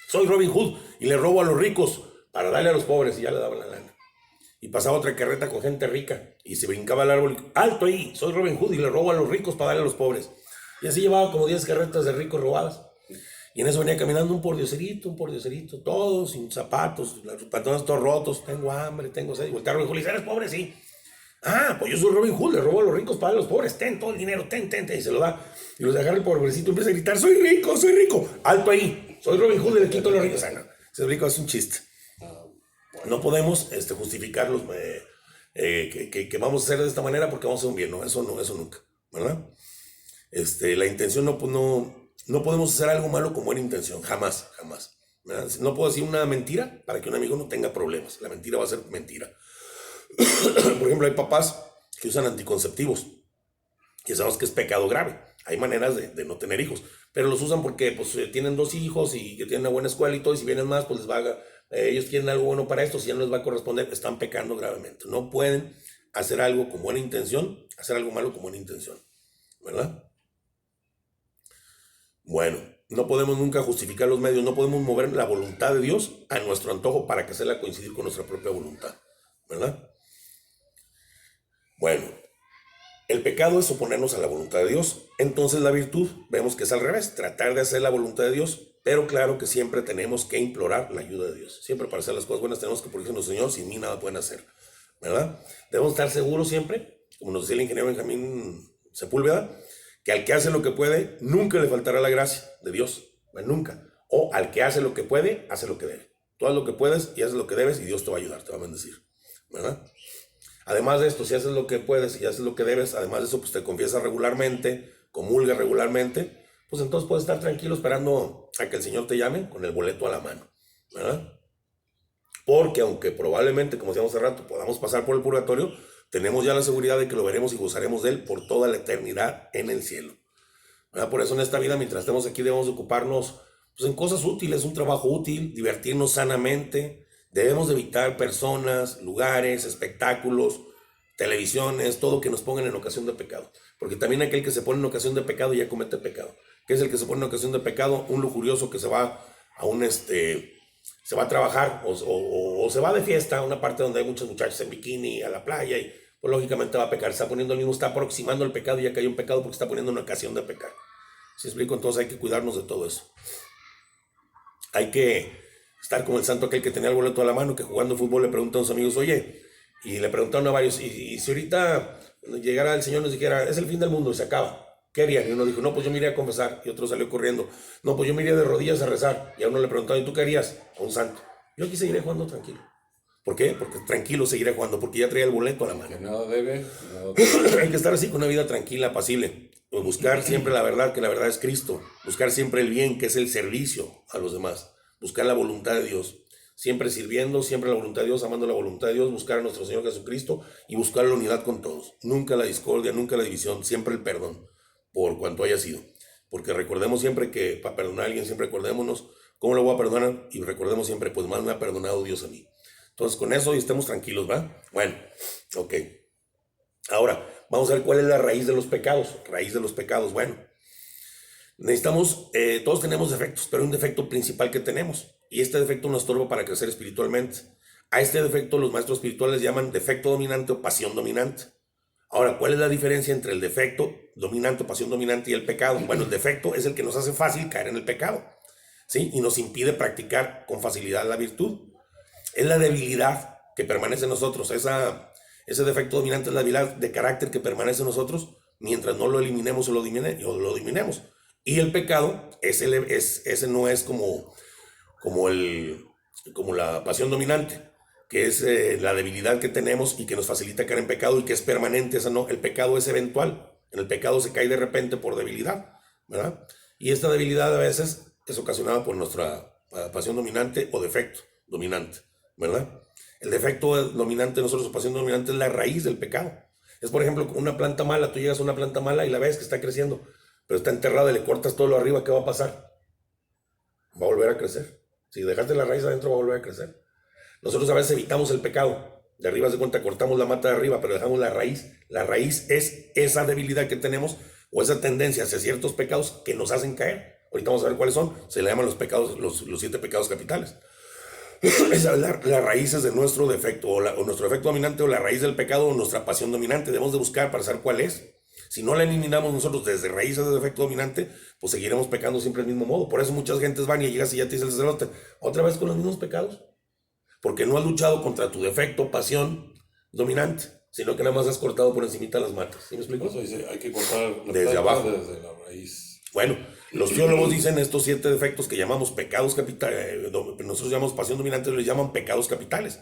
B: soy Robin Hood y le robo a los ricos para darle a los pobres, y ya le daban la lana. Y pasaba otra carreta con gente rica y se brincaba al árbol, alto ahí, soy Robin Hood y le robo a los ricos para darle a los pobres. Y así llevaba como 10 carretas de ricos robadas. Y en eso venía caminando un pordioserito, todos sin zapatos, los pantalones todos rotos, tengo hambre, tengo sed. Y voltea Robin Hood y dice, ¿eres pobre? Sí. Pues yo soy Robin Hood, le robo a los ricos para darle a los pobres, ten todo el dinero, ten, y se lo da. Y los agarra el pobrecito y empieza a gritar, soy rico, alto ahí, soy Robin Hood y le quito a los ricos. Ese rico es un chiste. No podemos justificar que vamos a hacer de esta manera porque vamos a hacer un bien, no, eso nunca, ¿verdad? La intención no podemos hacer algo malo con buena intención, jamás, ¿verdad? No puedo decir una mentira para que un amigo no tenga problemas, la mentira va a ser mentira. Por ejemplo, hay papás que usan anticonceptivos, que sabemos que es pecado grave. Hay maneras de no tener hijos, pero los usan porque pues, tienen 2 hijos y que tienen una buena escuela y todo, y si vienen más, pues ellos quieren algo bueno para esto, si ya no les va a corresponder, están pecando gravemente. No pueden hacer algo con buena intención, hacer algo malo con buena intención, ¿verdad? Bueno, no podemos nunca justificar los medios, no podemos mover la voluntad de Dios a nuestro antojo para que hacerla coincidir con nuestra propia voluntad, ¿verdad? Bueno, el pecado es oponernos a la voluntad de Dios. Entonces la virtud, vemos que es al revés, tratar de hacer la voluntad de Dios, pero claro que siempre tenemos que implorar la ayuda de Dios. Siempre para hacer las cosas buenas tenemos que, por ejemplo, Señor, sin mí nada pueden hacer, ¿verdad? Debemos estar seguros siempre, como nos decía el ingeniero Benjamín Sepúlveda, que al que hace lo que puede, nunca le faltará la gracia de Dios, nunca. O al que hace lo que puede, hace lo que debe. Tú haz lo que puedes y haces lo que debes y Dios te va a ayudar, te va a bendecir, ¿verdad? Además de esto, si haces lo que puedes y haces lo que debes, además de eso, pues te confiesas regularmente, comulgas regularmente, pues entonces puedes estar tranquilo esperando a que el Señor te llame con el boleto a la mano, ¿verdad? Porque aunque probablemente, como decíamos hace rato, podamos pasar por el purgatorio, tenemos ya la seguridad de que lo veremos y gozaremos de él por toda la eternidad en el cielo, ¿verdad? Por eso en esta vida, mientras estemos aquí, debemos ocuparnos pues, en cosas útiles, un trabajo útil, divertirnos sanamente. Debemos de evitar personas, lugares, espectáculos, televisiones, todo que nos pongan en ocasión de pecado. Porque también aquel que se pone en ocasión de pecado ya comete pecado. ¿Qué es el que se pone en ocasión de pecado? Un lujurioso que se va a se va a trabajar o se va de fiesta a una parte donde hay muchos muchachos en bikini, a la playa, y pues lógicamente va a pecar. Está poniendo el mismo, está aproximando el pecado y ya cayó en pecado porque está poniendo una ocasión de pecar. ¿Sí explico? Entonces hay que cuidarnos de todo eso. Hay que estar como el santo aquel que tenía el boleto a la mano, que jugando fútbol le preguntan a sus amigos, oye, y le preguntaron a varios, y si ahorita llegara el Señor nos dijera, es el fin del mundo y se acaba, ¿qué harían? Y uno dijo, no, pues yo me iría a confesar, y otro salió corriendo, no, pues yo me iría de rodillas a rezar, y a uno le preguntaron, ¿y tú qué harías? A un santo. Yo aquí seguiré jugando tranquilo. ¿Por qué? Porque tranquilo seguiré jugando, porque ya traía el boleto a la mano.
A: Que nada debe, nada
B: Hay que estar así con una vida tranquila, apacible. Pues buscar siempre la verdad, que la verdad es Cristo. Buscar siempre el bien, que es el servicio a los demás. Buscar la voluntad de Dios. Siempre sirviendo, siempre la voluntad de Dios, amando la voluntad de Dios, buscar a nuestro Señor Jesucristo y buscar la unidad con todos. Nunca la discordia, nunca la división, siempre el perdón, por cuanto haya sido. Porque recordemos siempre que para perdonar a alguien, siempre acordémonos cómo lo voy a perdonar y recordemos siempre, pues más me ha perdonado Dios a mí. Entonces con eso y estemos tranquilos, ¿va? Bueno, ok. Ahora, vamos a ver cuál es la raíz de los pecados. Raíz de los pecados, bueno. Necesitamos, todos tenemos defectos, pero hay un defecto principal que tenemos. Y este defecto nos estorba para crecer espiritualmente. A este defecto los maestros espirituales llaman defecto dominante o pasión dominante. Ahora, ¿cuál es la diferencia entre el defecto dominante o pasión dominante y el pecado? Bueno, el defecto es el que nos hace fácil caer en el pecado, ¿sí? Y nos impide practicar con facilidad la virtud. Es la debilidad que permanece en nosotros. Ese defecto dominante es la debilidad de carácter que permanece en nosotros mientras no lo eliminemos o lo eliminemos. Y el pecado, ese no es como la pasión dominante, que es la debilidad que tenemos y que nos facilita caer en pecado y que es permanente. Esa no, el pecado es eventual. En el pecado se cae de repente por debilidad, ¿verdad? Y esta debilidad a veces es ocasionada por nuestra pasión dominante o defecto dominante, ¿verdad? El defecto dominante de nosotros, o pasión dominante, es la raíz del pecado. Es, por ejemplo, una planta mala. Tú llegas a una planta mala y la ves que está creciendo, pero está enterrada y le cortas todo lo arriba. ¿Qué va a pasar? Va a volver a crecer. Si dejaste la raíz adentro, va a volver a crecer. Nosotros a veces evitamos el pecado. De arriba se cuenta, cortamos la mata de arriba, pero dejamos la raíz. La raíz es esa debilidad que tenemos o esa tendencia hacia ciertos pecados que nos hacen caer. Ahorita vamos a ver cuáles son. Se le llaman los pecados, los 7 pecados capitales. Esa es la raíz de nuestro defecto, o nuestro defecto dominante, o la raíz del pecado, o nuestra pasión dominante. Debemos de buscar para saber cuál es. Si no la eliminamos nosotros desde raíces de defecto dominante, pues seguiremos pecando siempre del mismo modo. Por eso muchas gentes van y llegas y ya te dice el sacerdote, otra vez con los mismos pecados. Porque no has luchado contra tu defecto, pasión dominante, sino que nada más has cortado por encimita las matas. ¿Sí me explico?
A: Por eso dice, hay que cortar
B: desde abajo.
A: Desde la raíz.
B: Bueno, los teólogos dicen estos 7 defectos que llamamos pecados capitales, nosotros llamamos pasión dominante, les llaman pecados capitales.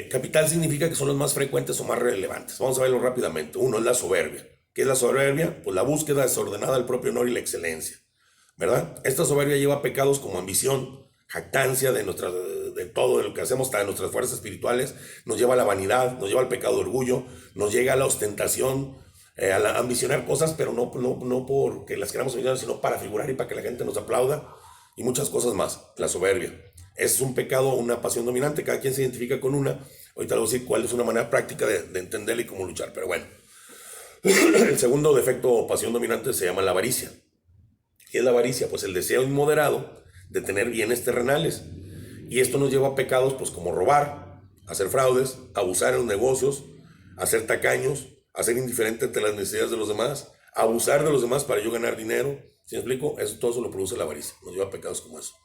B: Capital significa que son los más frecuentes o más relevantes. Vamos a verlo rápidamente. Uno es la soberbia. ¿Qué es la soberbia? Pues la búsqueda desordenada del propio honor y la excelencia, ¿verdad? Esta soberbia lleva a pecados como ambición, jactancia de todo lo que hacemos, hasta de nuestras fuerzas espirituales, nos lleva a la vanidad, nos lleva al pecado de orgullo, nos llega a la ostentación, a ambicionar cosas, pero no porque las queramos ambicionar, sino para figurar y para que la gente nos aplauda, y muchas cosas más. La soberbia es un pecado, una pasión dominante, cada quien se identifica con una. Ahorita les voy a decir cuál es una manera práctica de entenderla y cómo luchar, pero bueno. El segundo defecto o pasión dominante se llama la avaricia. ¿Qué es la avaricia? Pues el deseo inmoderado de tener bienes terrenales. Y esto nos lleva a pecados pues como robar, hacer fraudes, abusar en los negocios, hacer tacaños, hacer indiferente ante las necesidades de los demás, abusar de los demás para yo ganar dinero. ¿Sí me explico? Todo eso lo produce la avaricia, nos lleva a pecados como eso.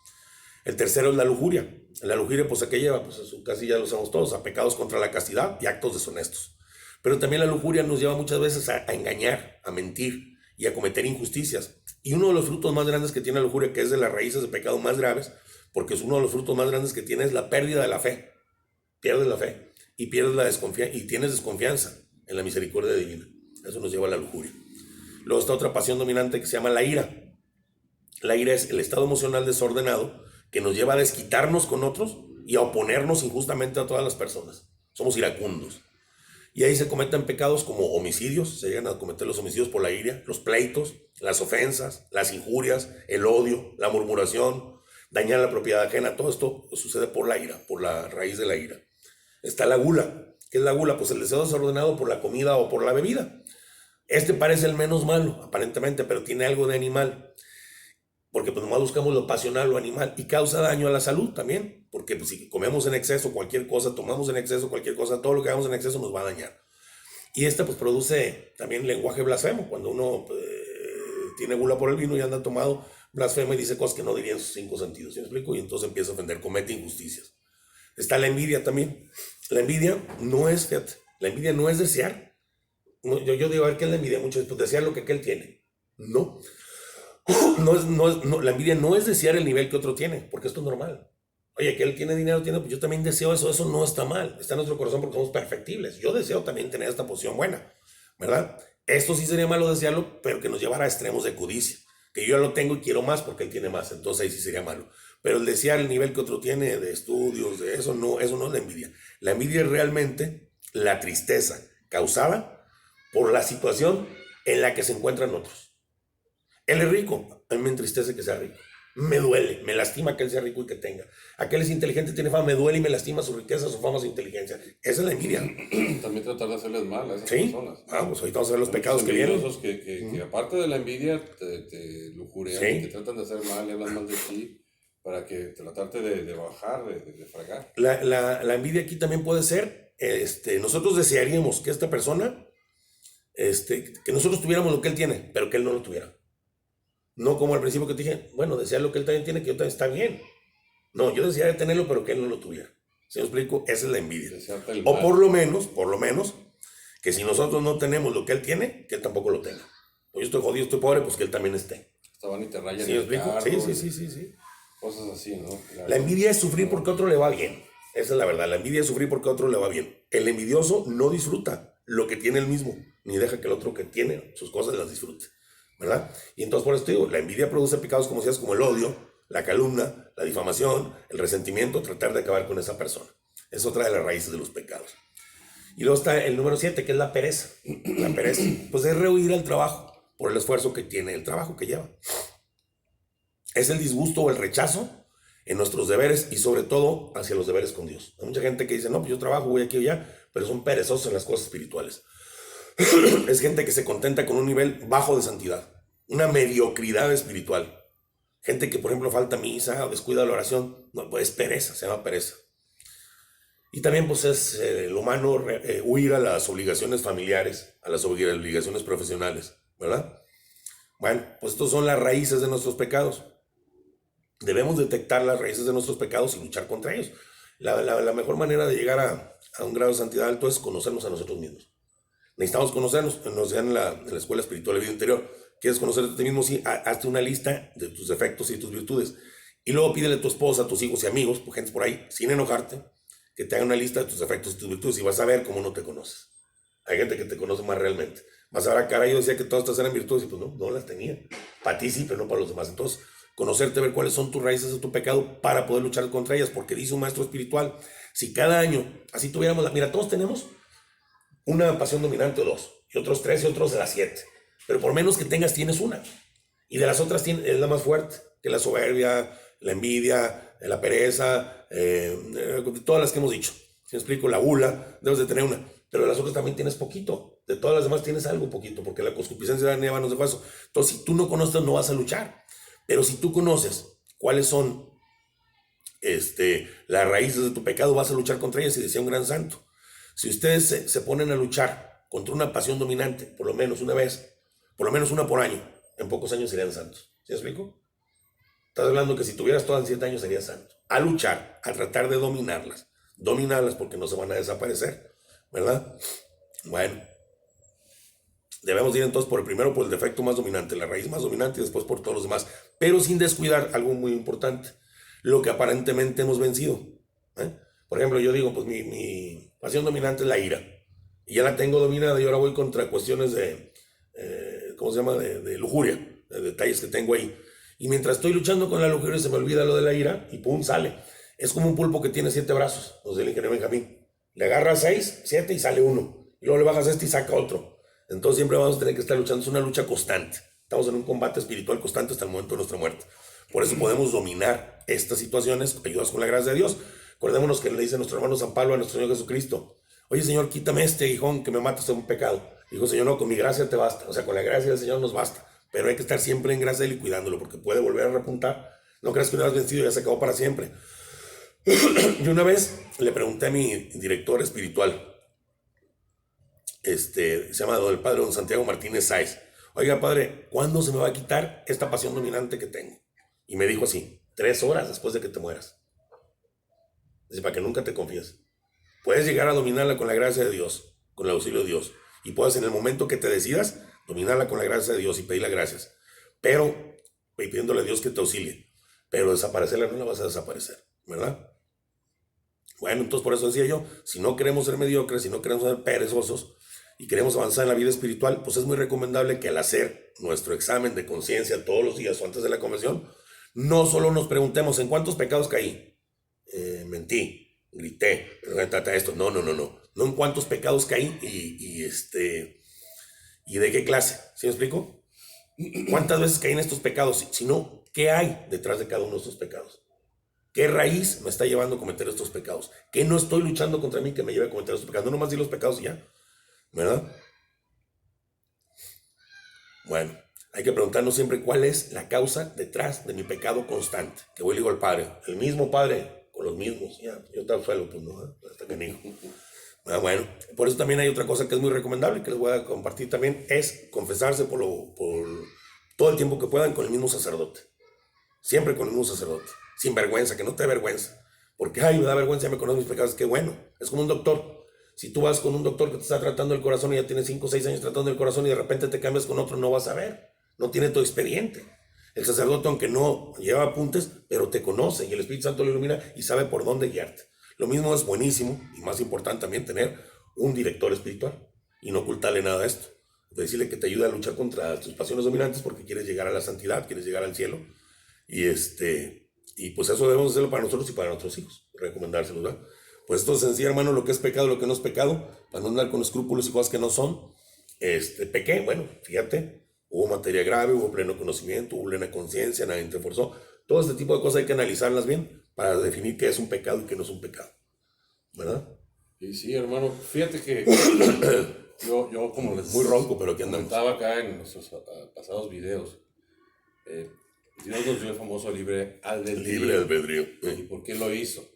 B: El tercero es la lujuria. La lujuria, pues, ¿a qué lleva? Pues eso casi ya lo sabemos todos, a pecados contra la castidad y actos deshonestos. Pero también la lujuria nos lleva muchas veces a engañar, a mentir y a cometer injusticias. Y uno de los frutos más grandes que tiene la lujuria, que es de las raíces de pecado más graves, porque es uno de los frutos más grandes que tiene, es la pérdida de la fe. Pierdes la fe y pierdes la desconfianza y tienes desconfianza en la misericordia divina. Eso nos lleva a la lujuria. Luego está otra pasión dominante que se llama la ira. La ira es el estado emocional desordenado que nos lleva a desquitarnos con otros y a oponernos injustamente a todas las personas. Somos iracundos. Y ahí se cometen pecados como homicidios, se llegan a cometer los homicidios por la ira, los pleitos, las ofensas, las injurias, el odio, la murmuración, dañar la propiedad ajena. Todo esto sucede por la ira, por la raíz de la ira. Está la gula. ¿Qué es la gula? Pues el deseo desordenado por la comida o por la bebida. Este parece el menos malo, aparentemente, pero tiene algo de animal. Porque pues nomás buscamos lo pasional, lo animal, y causa daño a la salud también, porque pues, si comemos en exceso cualquier cosa, tomamos en exceso cualquier cosa, todo lo que hagamos en exceso nos va a dañar. Y pues produce también lenguaje blasfemo, cuando uno tiene gula por el vino y anda tomado, blasfema y dice cosas que no diría en sus 5 sentidos, ¿sí me explico? Y entonces empieza a ofender, comete injusticias. Está la envidia también. La envidia no es, fíjate, la envidia no es desear. No, yo digo, a ver, ¿qué es la envidia? Muchas veces, pues desear lo que aquel tiene. No. La envidia no es desear el nivel que otro tiene, porque esto es normal. Oye, que él tiene dinero, pues yo también deseo eso no está mal, está en nuestro corazón porque somos perfectibles. Yo deseo también tener esta posición buena, ¿verdad? Esto sí sería malo desearlo, pero que nos llevara a extremos de codicia, que yo ya lo tengo y quiero más porque él tiene más, entonces ahí sí sería malo. Pero el desear el nivel que otro tiene de estudios, de eso no es la envidia. La envidia es realmente la tristeza causada por la situación en la que se encuentran otros. Él es rico, a mí me entristece que sea rico. Me duele, me lastima que él sea rico y que tenga. Aquel es inteligente, tiene fama, me duele y me lastima su riqueza, su fama, su inteligencia. Esa es la envidia.
A: También tratar de hacerles mal a esas
B: ¿sí?
A: personas.
B: Pues ahorita vamos a ver los pecados que vienen.
A: Que aparte de la envidia te lujurean, ¿sí? Te tratan de hacer mal, le hablan mal de ti. para que tratarte de bajar, de fregar.
B: La envidia aquí también puede ser, nosotros desearíamos que esta persona, que nosotros tuviéramos lo que él tiene, pero que él no lo tuviera. No como al principio que te dije, bueno, desear lo que él también tiene, que yo también está bien. No, yo desearía tenerlo, pero que él no lo tuviera. ¿Sí me explico? Esa es la envidia.
A: Desearte el
B: O
A: mal.
B: por lo menos, que si nosotros no tenemos lo que él tiene, que él tampoco lo tenga. O yo estoy jodido, estoy pobre, pues que él también esté.
A: Estaban y te rayan
B: ¿Sí me
A: el
B: explico?
A: carro.
B: Sí.
A: Cosas así, ¿no?
B: La envidia es sufrir porque a otro le va bien. Esa es la verdad. La envidia es sufrir porque a otro le va bien. El envidioso no disfruta lo que tiene él mismo, ni deja que el otro que tiene sus cosas las disfrute, ¿verdad? Y entonces por eso te digo, la envidia produce pecados como decías, como el odio, la calumnia, la difamación, el resentimiento, tratar de acabar con esa persona. Es otra de las raíces de los pecados. Y luego está el número 7, que es la pereza. La pereza, pues es rehuir al trabajo por el esfuerzo que tiene el trabajo que lleva. Es el disgusto o el rechazo en nuestros deberes y sobre todo hacia los deberes con Dios. Hay mucha gente que dice, no, pues yo trabajo, voy aquí o allá, pero son perezosos en las cosas espirituales. Es gente que se contenta con un nivel bajo de santidad, una mediocridad espiritual. Gente que, por ejemplo, falta misa o descuida la oración, no, pues es pereza, se llama pereza. Y también pues es lo humano huir a las obligaciones familiares, a las obligaciones profesionales, ¿verdad? Bueno, pues estos son las raíces de nuestros pecados. Debemos detectar las raíces de nuestros pecados y luchar contra ellos. La mejor manera de llegar a un grado de santidad alto es conocernos a nosotros mismos. Necesitamos conocernos, nos dan en la escuela espiritual de vida interior. ¿Quieres conocerte a ti mismo? Sí, hazte una lista de tus defectos y tus virtudes. Y luego pídele a tu esposa, a tus hijos y amigos, por gente por ahí, sin enojarte, que te hagan una lista de tus defectos y tus virtudes y vas a ver cómo no te conoces. Hay gente que te conoce más realmente. Vas a ver, cara, yo decía que todas estas eran virtudes y pues no las tenía. Para ti sí, pero no para los demás. Entonces, conocerte, ver cuáles son tus raíces de tu pecado para poder luchar contra ellas, porque dice un maestro espiritual, si cada año así tuviéramos, mira, todos tenemos una pasión dominante o dos, y otros 3 y otros de las 7, pero por menos que tengas, tienes una, y de las otras es la más fuerte, que la soberbia, la envidia, la pereza, todas las que hemos dicho. Si me explico, la gula, debes de tener una, pero de las otras también tienes poquito, de todas las demás tienes algo poquito, porque la concupiscencia de la nieve nos dejó eso. Entonces, si tú no conoces, no vas a luchar. Pero si tú conoces cuáles son las raíces de tu pecado, vas a luchar contra ellas, y decía un gran santo. Si ustedes se ponen a luchar contra una pasión dominante, por lo menos una vez, por lo menos una por año, en pocos años serían santos. ¿Sí me explico? Estás hablando que si tuvieras todas en 7 años serías santo. A luchar, a tratar de dominarlas porque no se van a desaparecer, ¿verdad? Bueno. Debemos ir entonces primero por el defecto más dominante, la raíz más dominante, y después por todos los demás, pero sin descuidar algo muy importante, lo que aparentemente hemos vencido. Por ejemplo, yo digo, pues mi pasión dominante es la ira, y ya la tengo dominada, y ahora voy contra cuestiones de, ¿cómo se llama?, de lujuria, de detalles que tengo ahí. Y mientras estoy luchando con la lujuria, se me olvida lo de la ira, y pum, sale. Es como un pulpo que tiene 7 brazos, los del ingeniero Benjamín. Le agarra 6, 7 y sale uno, y luego le bajas y saca otro. Entonces siempre vamos a tener que estar luchando, es una lucha constante. Estamos en un combate espiritual constante hasta el momento de nuestra muerte. Por eso podemos dominar estas situaciones, ayudados con la gracia de Dios. Acordémonos que le dice nuestro hermano San Pablo a nuestro Señor Jesucristo: oye, Señor, quítame este aguijón que me mata de un pecado. Dijo, Señor, no, con mi gracia te basta. O sea, con la gracia del Señor nos basta. Pero hay que estar siempre en gracia de Él y cuidándolo, porque puede volver a repuntar. No creas que una vez vencido ya se acabó para siempre. Y una vez le pregunté a mi director espiritual, se llama el padre don Santiago Martínez Sáez: oiga, padre, ¿cuándo se me va a quitar esta pasión dominante que tengo? Y me dijo así: 3 horas después de que te mueras. Dice, para que nunca te confíes. Puedes llegar a dominarla con la gracia de Dios, con el auxilio de Dios, y puedes en el momento que te decidas dominarla con la gracia de Dios y pedirle gracias, pero pidiéndole a Dios que te auxilie, pero desaparecerla no la vas a desaparecer, ¿verdad? Bueno, entonces por eso decía yo, si no queremos ser mediocres, si no queremos ser perezosos y queremos avanzar en la vida espiritual, pues es muy recomendable que al hacer nuestro examen de conciencia todos los días o antes de la conversión, no solo nos preguntemos en cuántos pecados caí, mentí, grité, esto, no en cuántos pecados caí y de qué clase. ¿Sí me explico? ¿Cuántas veces caí en estos pecados? Sino, ¿qué hay detrás de cada uno de estos pecados? ¿Qué raíz me está llevando a cometer estos pecados? ¿Qué no estoy luchando contra mí que me lleve a cometer estos pecados? No nomás di los pecados y ya, ¿verdad? Bueno, Hay que preguntarnos siempre cuál es la causa detrás de mi pecado constante. Que voy y le digo al Padre, el mismo Padre, con los mismos. Ya, yo te suelo, pues no, hasta que digo. Bueno, por eso también hay otra cosa que es muy recomendable, que les voy a compartir también, es confesarse por todo el tiempo que puedan con el mismo sacerdote. Siempre con el mismo sacerdote. Sin vergüenza, que no te dé vergüenza. Porque, ay, me da vergüenza, ya me conozco mis pecados. Qué bueno, es como un doctor. Si tú vas con un doctor que te está tratando el corazón y ya tienes 5 o 6 años tratando el corazón y de repente te cambias con otro, no vas a ver. No tiene tu expediente. El sacerdote, aunque no lleva apuntes, pero te conoce y el Espíritu Santo lo ilumina y sabe por dónde guiarte. Lo mismo es buenísimo y más importante también tener un director espiritual y no ocultarle nada a esto. Decirle que te ayuda a luchar contra tus pasiones dominantes porque quieres llegar a la santidad, quieres llegar al cielo. Y pues eso debemos hacerlo para nosotros y para nuestros hijos, recomendárselos, ¿verdad? Pues esto es en sí, hermano, lo que es pecado, lo que no es pecado, para no andar con escrúpulos y cosas que no son. Pequé, bueno, fíjate, hubo materia grave, hubo pleno conocimiento, hubo plena conciencia, nadie te forzó. Todo este tipo de cosas hay que analizarlas bien para definir qué es un pecado y qué no es un pecado, ¿verdad?
A: Y sí, hermano, fíjate que yo como les
B: Muy ronco, pero aquí andamos.
A: comentaba acá en nuestros pasados videos, Dios nos dio el famoso libre albedrío.
B: Libre albedrío.
A: ¿Y por qué lo hizo?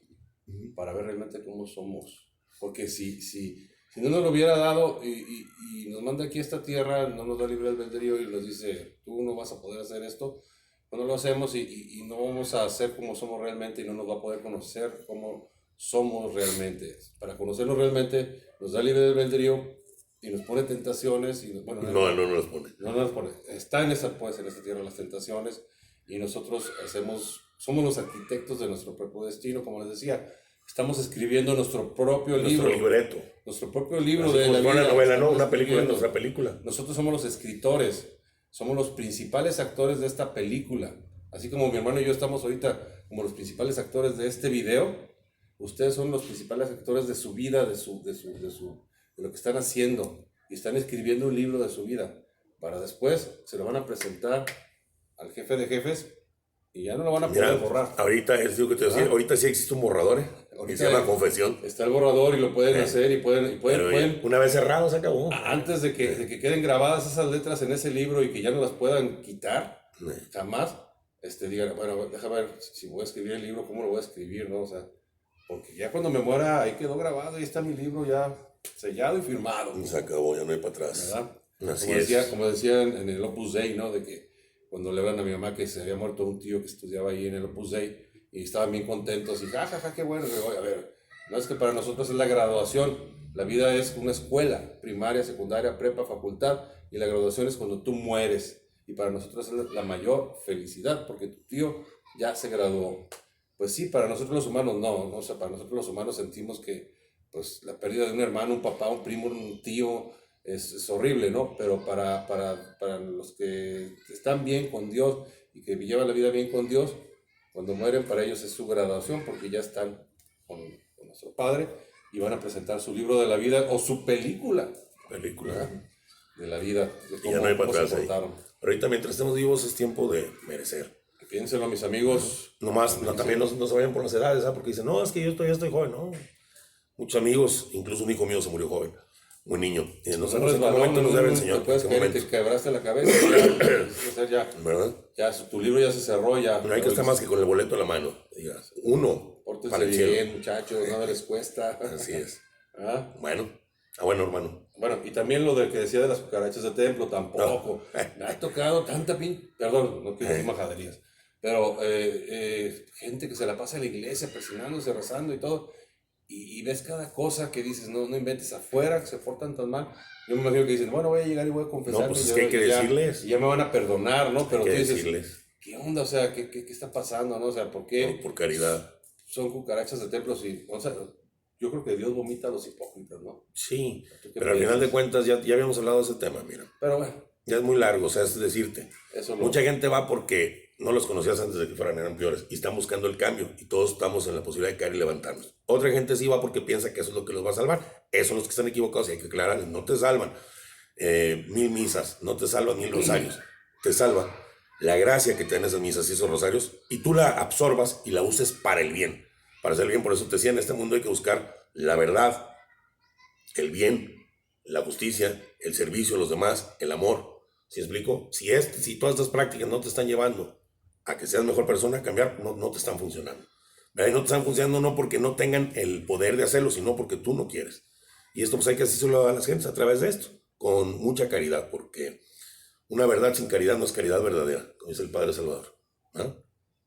A: Para ver realmente cómo somos. Porque si no nos lo hubiera dado y nos manda aquí a esta tierra, no nos da libre albedrío y nos dice, tú no vas a poder hacer esto, pues no lo hacemos y no vamos a ser como somos realmente y no nos va a poder conocer como somos realmente. Para conocernos realmente, nos da libre albedrío y nos pone tentaciones. Y bueno,
B: no nos pone.
A: No nos pone. Está en esta tierra las tentaciones y nosotros somos los arquitectos de nuestro propio destino, como les decía. Estamos escribiendo nuestro propio libro.
B: Libreto.
A: Nuestro propio libro
B: así
A: de la vida.
B: Una novela, ¿no? Una película, nuestra película.
A: Nosotros somos los escritores. Somos los principales actores de esta película. Así como mi hermano y yo estamos ahorita como los principales actores de este video, ustedes son los principales actores de su vida, de lo que están haciendo. Y están escribiendo un libro de su vida. Para después se lo van a presentar al jefe de jefes y ya no lo van a poder borrar.
B: Ahorita, es lo que te decía, ahorita sí existe un borrador, que se llama confesión.
A: Está el borrador y lo pueden hacer y pueden
B: una vez cerrado se acabó.
A: Antes de que queden grabadas esas letras en ese libro y que ya no las puedan quitar, jamás, digan, bueno, déjame ver si voy a escribir el libro, cómo lo voy a escribir, ¿no? O sea, porque ya cuando me muera, ahí quedó grabado, ahí está mi libro ya sellado y firmado.
B: Y se acabó, ya no hay para atrás.
A: ¿Verdad? Como decían en el Opus Dei, ¿no? De que cuando le hablan a mi mamá que se había muerto un tío que estudiaba ahí en el Opus Dei y estaban bien contentos y jajaja, qué bueno. Digo, a ver, no es que para nosotros es la graduación, la vida es una escuela, primaria, secundaria, prepa, facultad, y la graduación es cuando tú mueres. Y para nosotros es la mayor felicidad porque tu tío ya se graduó. Pues sí, para nosotros los humanos no, o sea, para nosotros los humanos sentimos que pues la pérdida de un hermano, un papá, un primo, un tío es horrible, ¿no? Pero para los que están bien con Dios y que llevan la vida bien con Dios, cuando mueren para ellos es su graduación porque ya están con nuestro Padre y van a presentar su libro de la vida o su película. De la vida. De cómo,
B: y ya no hay para atrás ahí. Ahorita mientras estemos vivos es tiempo de merecer.
A: Piénselo, mis amigos.
B: También no se vayan por las edades, ¿sabes? Porque dicen, no, es que yo todavía estoy joven, ¿no? Muchos amigos, incluso un hijo mío se murió joven, muy niño. Y en qué momento nos debe el Señor.
A: Te quebraste la cabeza.
B: ¿Verdad?
A: Ya, tu libro ya se cerró, ya.
B: No hay que estar más que con el boleto en la mano. Digas, uno.
A: Pórtense bien, muchachos, nada les cuesta.
B: Así es.
A: Bueno,
B: hermano.
A: Bueno, y también lo de que decía de las cucarachas de templo, tampoco. Me ha tocado tanta perdón, no quiero decir majaderías, pero gente que se la pasa en la iglesia presionándose, rezando y todo, y ves cada cosa que dices, no inventes afuera, que se portan tan mal. Yo me imagino que dicen, bueno, voy a llegar y voy a confesar.
B: No, pues es que hay que decirles.
A: Y ya me van a perdonar, ¿no? Pero tú dices,
B: decirles.
A: ¿Qué onda? O sea, ¿qué está pasando, no? O sea, ¿por qué?
B: No, por caridad.
A: Son cucarachas de templos y, o sea, yo creo que Dios vomita a los hipócritas, ¿no?
B: Sí, pero al final de cuentas ya habíamos hablado de ese tema, mira.
A: Pero bueno.
B: Ya es muy largo, o sea, es decirte. Mucha gente va porque no los conocías antes de que eran peores y están buscando el cambio y todos estamos en la posibilidad de caer y levantarnos. Otra gente sí va porque piensa que eso es lo que los va a salvar. Esos son los que están equivocados y hay que aclararles, no te salvan 1000 misas, no te salvan 1000 rosarios, te salva la gracia que tienen esas misas y esos rosarios y tú la absorbas y la uses para el bien. Para hacer el bien, por eso te decía, en este mundo hay que buscar la verdad, el bien, la justicia, el servicio a los demás, el amor. ¿Sí explico? Si todas estas prácticas no te están llevando a que seas mejor persona, a cambiar, no te están funcionando. ¿Verdad? Y no te están funcionando no porque no tengan el poder de hacerlo, sino porque tú no quieres. Y esto pues hay que decírselo a las gentes a través de esto, con mucha caridad, porque una verdad sin caridad no es caridad verdadera, como dice el Padre Salvador. ¿Ah?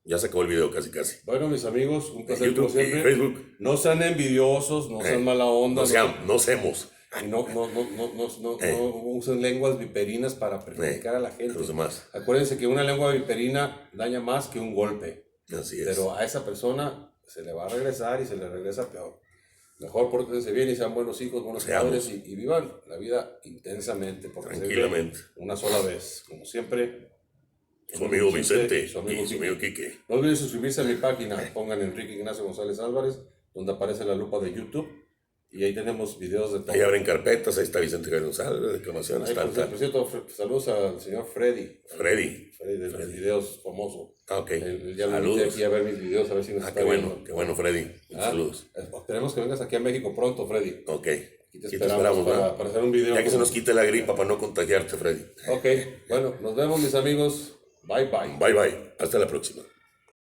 B: Ya se acabó el video casi.
A: Bueno, mis amigos, un placer
B: YouTube
A: como siempre.
B: y Facebook.
A: No sean envidiosos, no sean mala onda.
B: No seamos.
A: Y no usen lenguas viperinas para perjudicar a la gente.
B: Los demás.
A: Acuérdense que una lengua viperina daña más que un golpe.
B: Así es.
A: Pero a esa persona se le va a regresar y se le regresa peor. Mejor pórtense bien y sean buenos hijos, buenos padres y vivan la vida intensamente.
B: Tranquilamente.
A: Una sola vez. Como siempre.
B: Su amigo Vicente y su amigo Quique.
A: No olviden suscribirse a mi página. Pongan Enrique Ignacio González Álvarez, donde aparece la lupa de YouTube. Y ahí tenemos videos de todo.
B: Ahí abren carpetas, ahí está Vicente González, declamaciones, tal.
A: Por cierto, saludos al señor Freddy.
B: Freddy
A: De los videos famoso.
B: Ok.
A: Ya lo invité aquí a ver mis videos, a ver si nos está viendo.
B: Qué bueno, Freddy. Saludos.
A: Esperemos que vengas aquí a México pronto, Freddy.
B: Ok.
A: Aquí te esperamos para hacer un video.
B: Ya que se nos quite la gripa para no contagiarte, Freddy.
A: Ok, bueno, nos vemos mis amigos. Bye bye.
B: Bye bye. Hasta la próxima.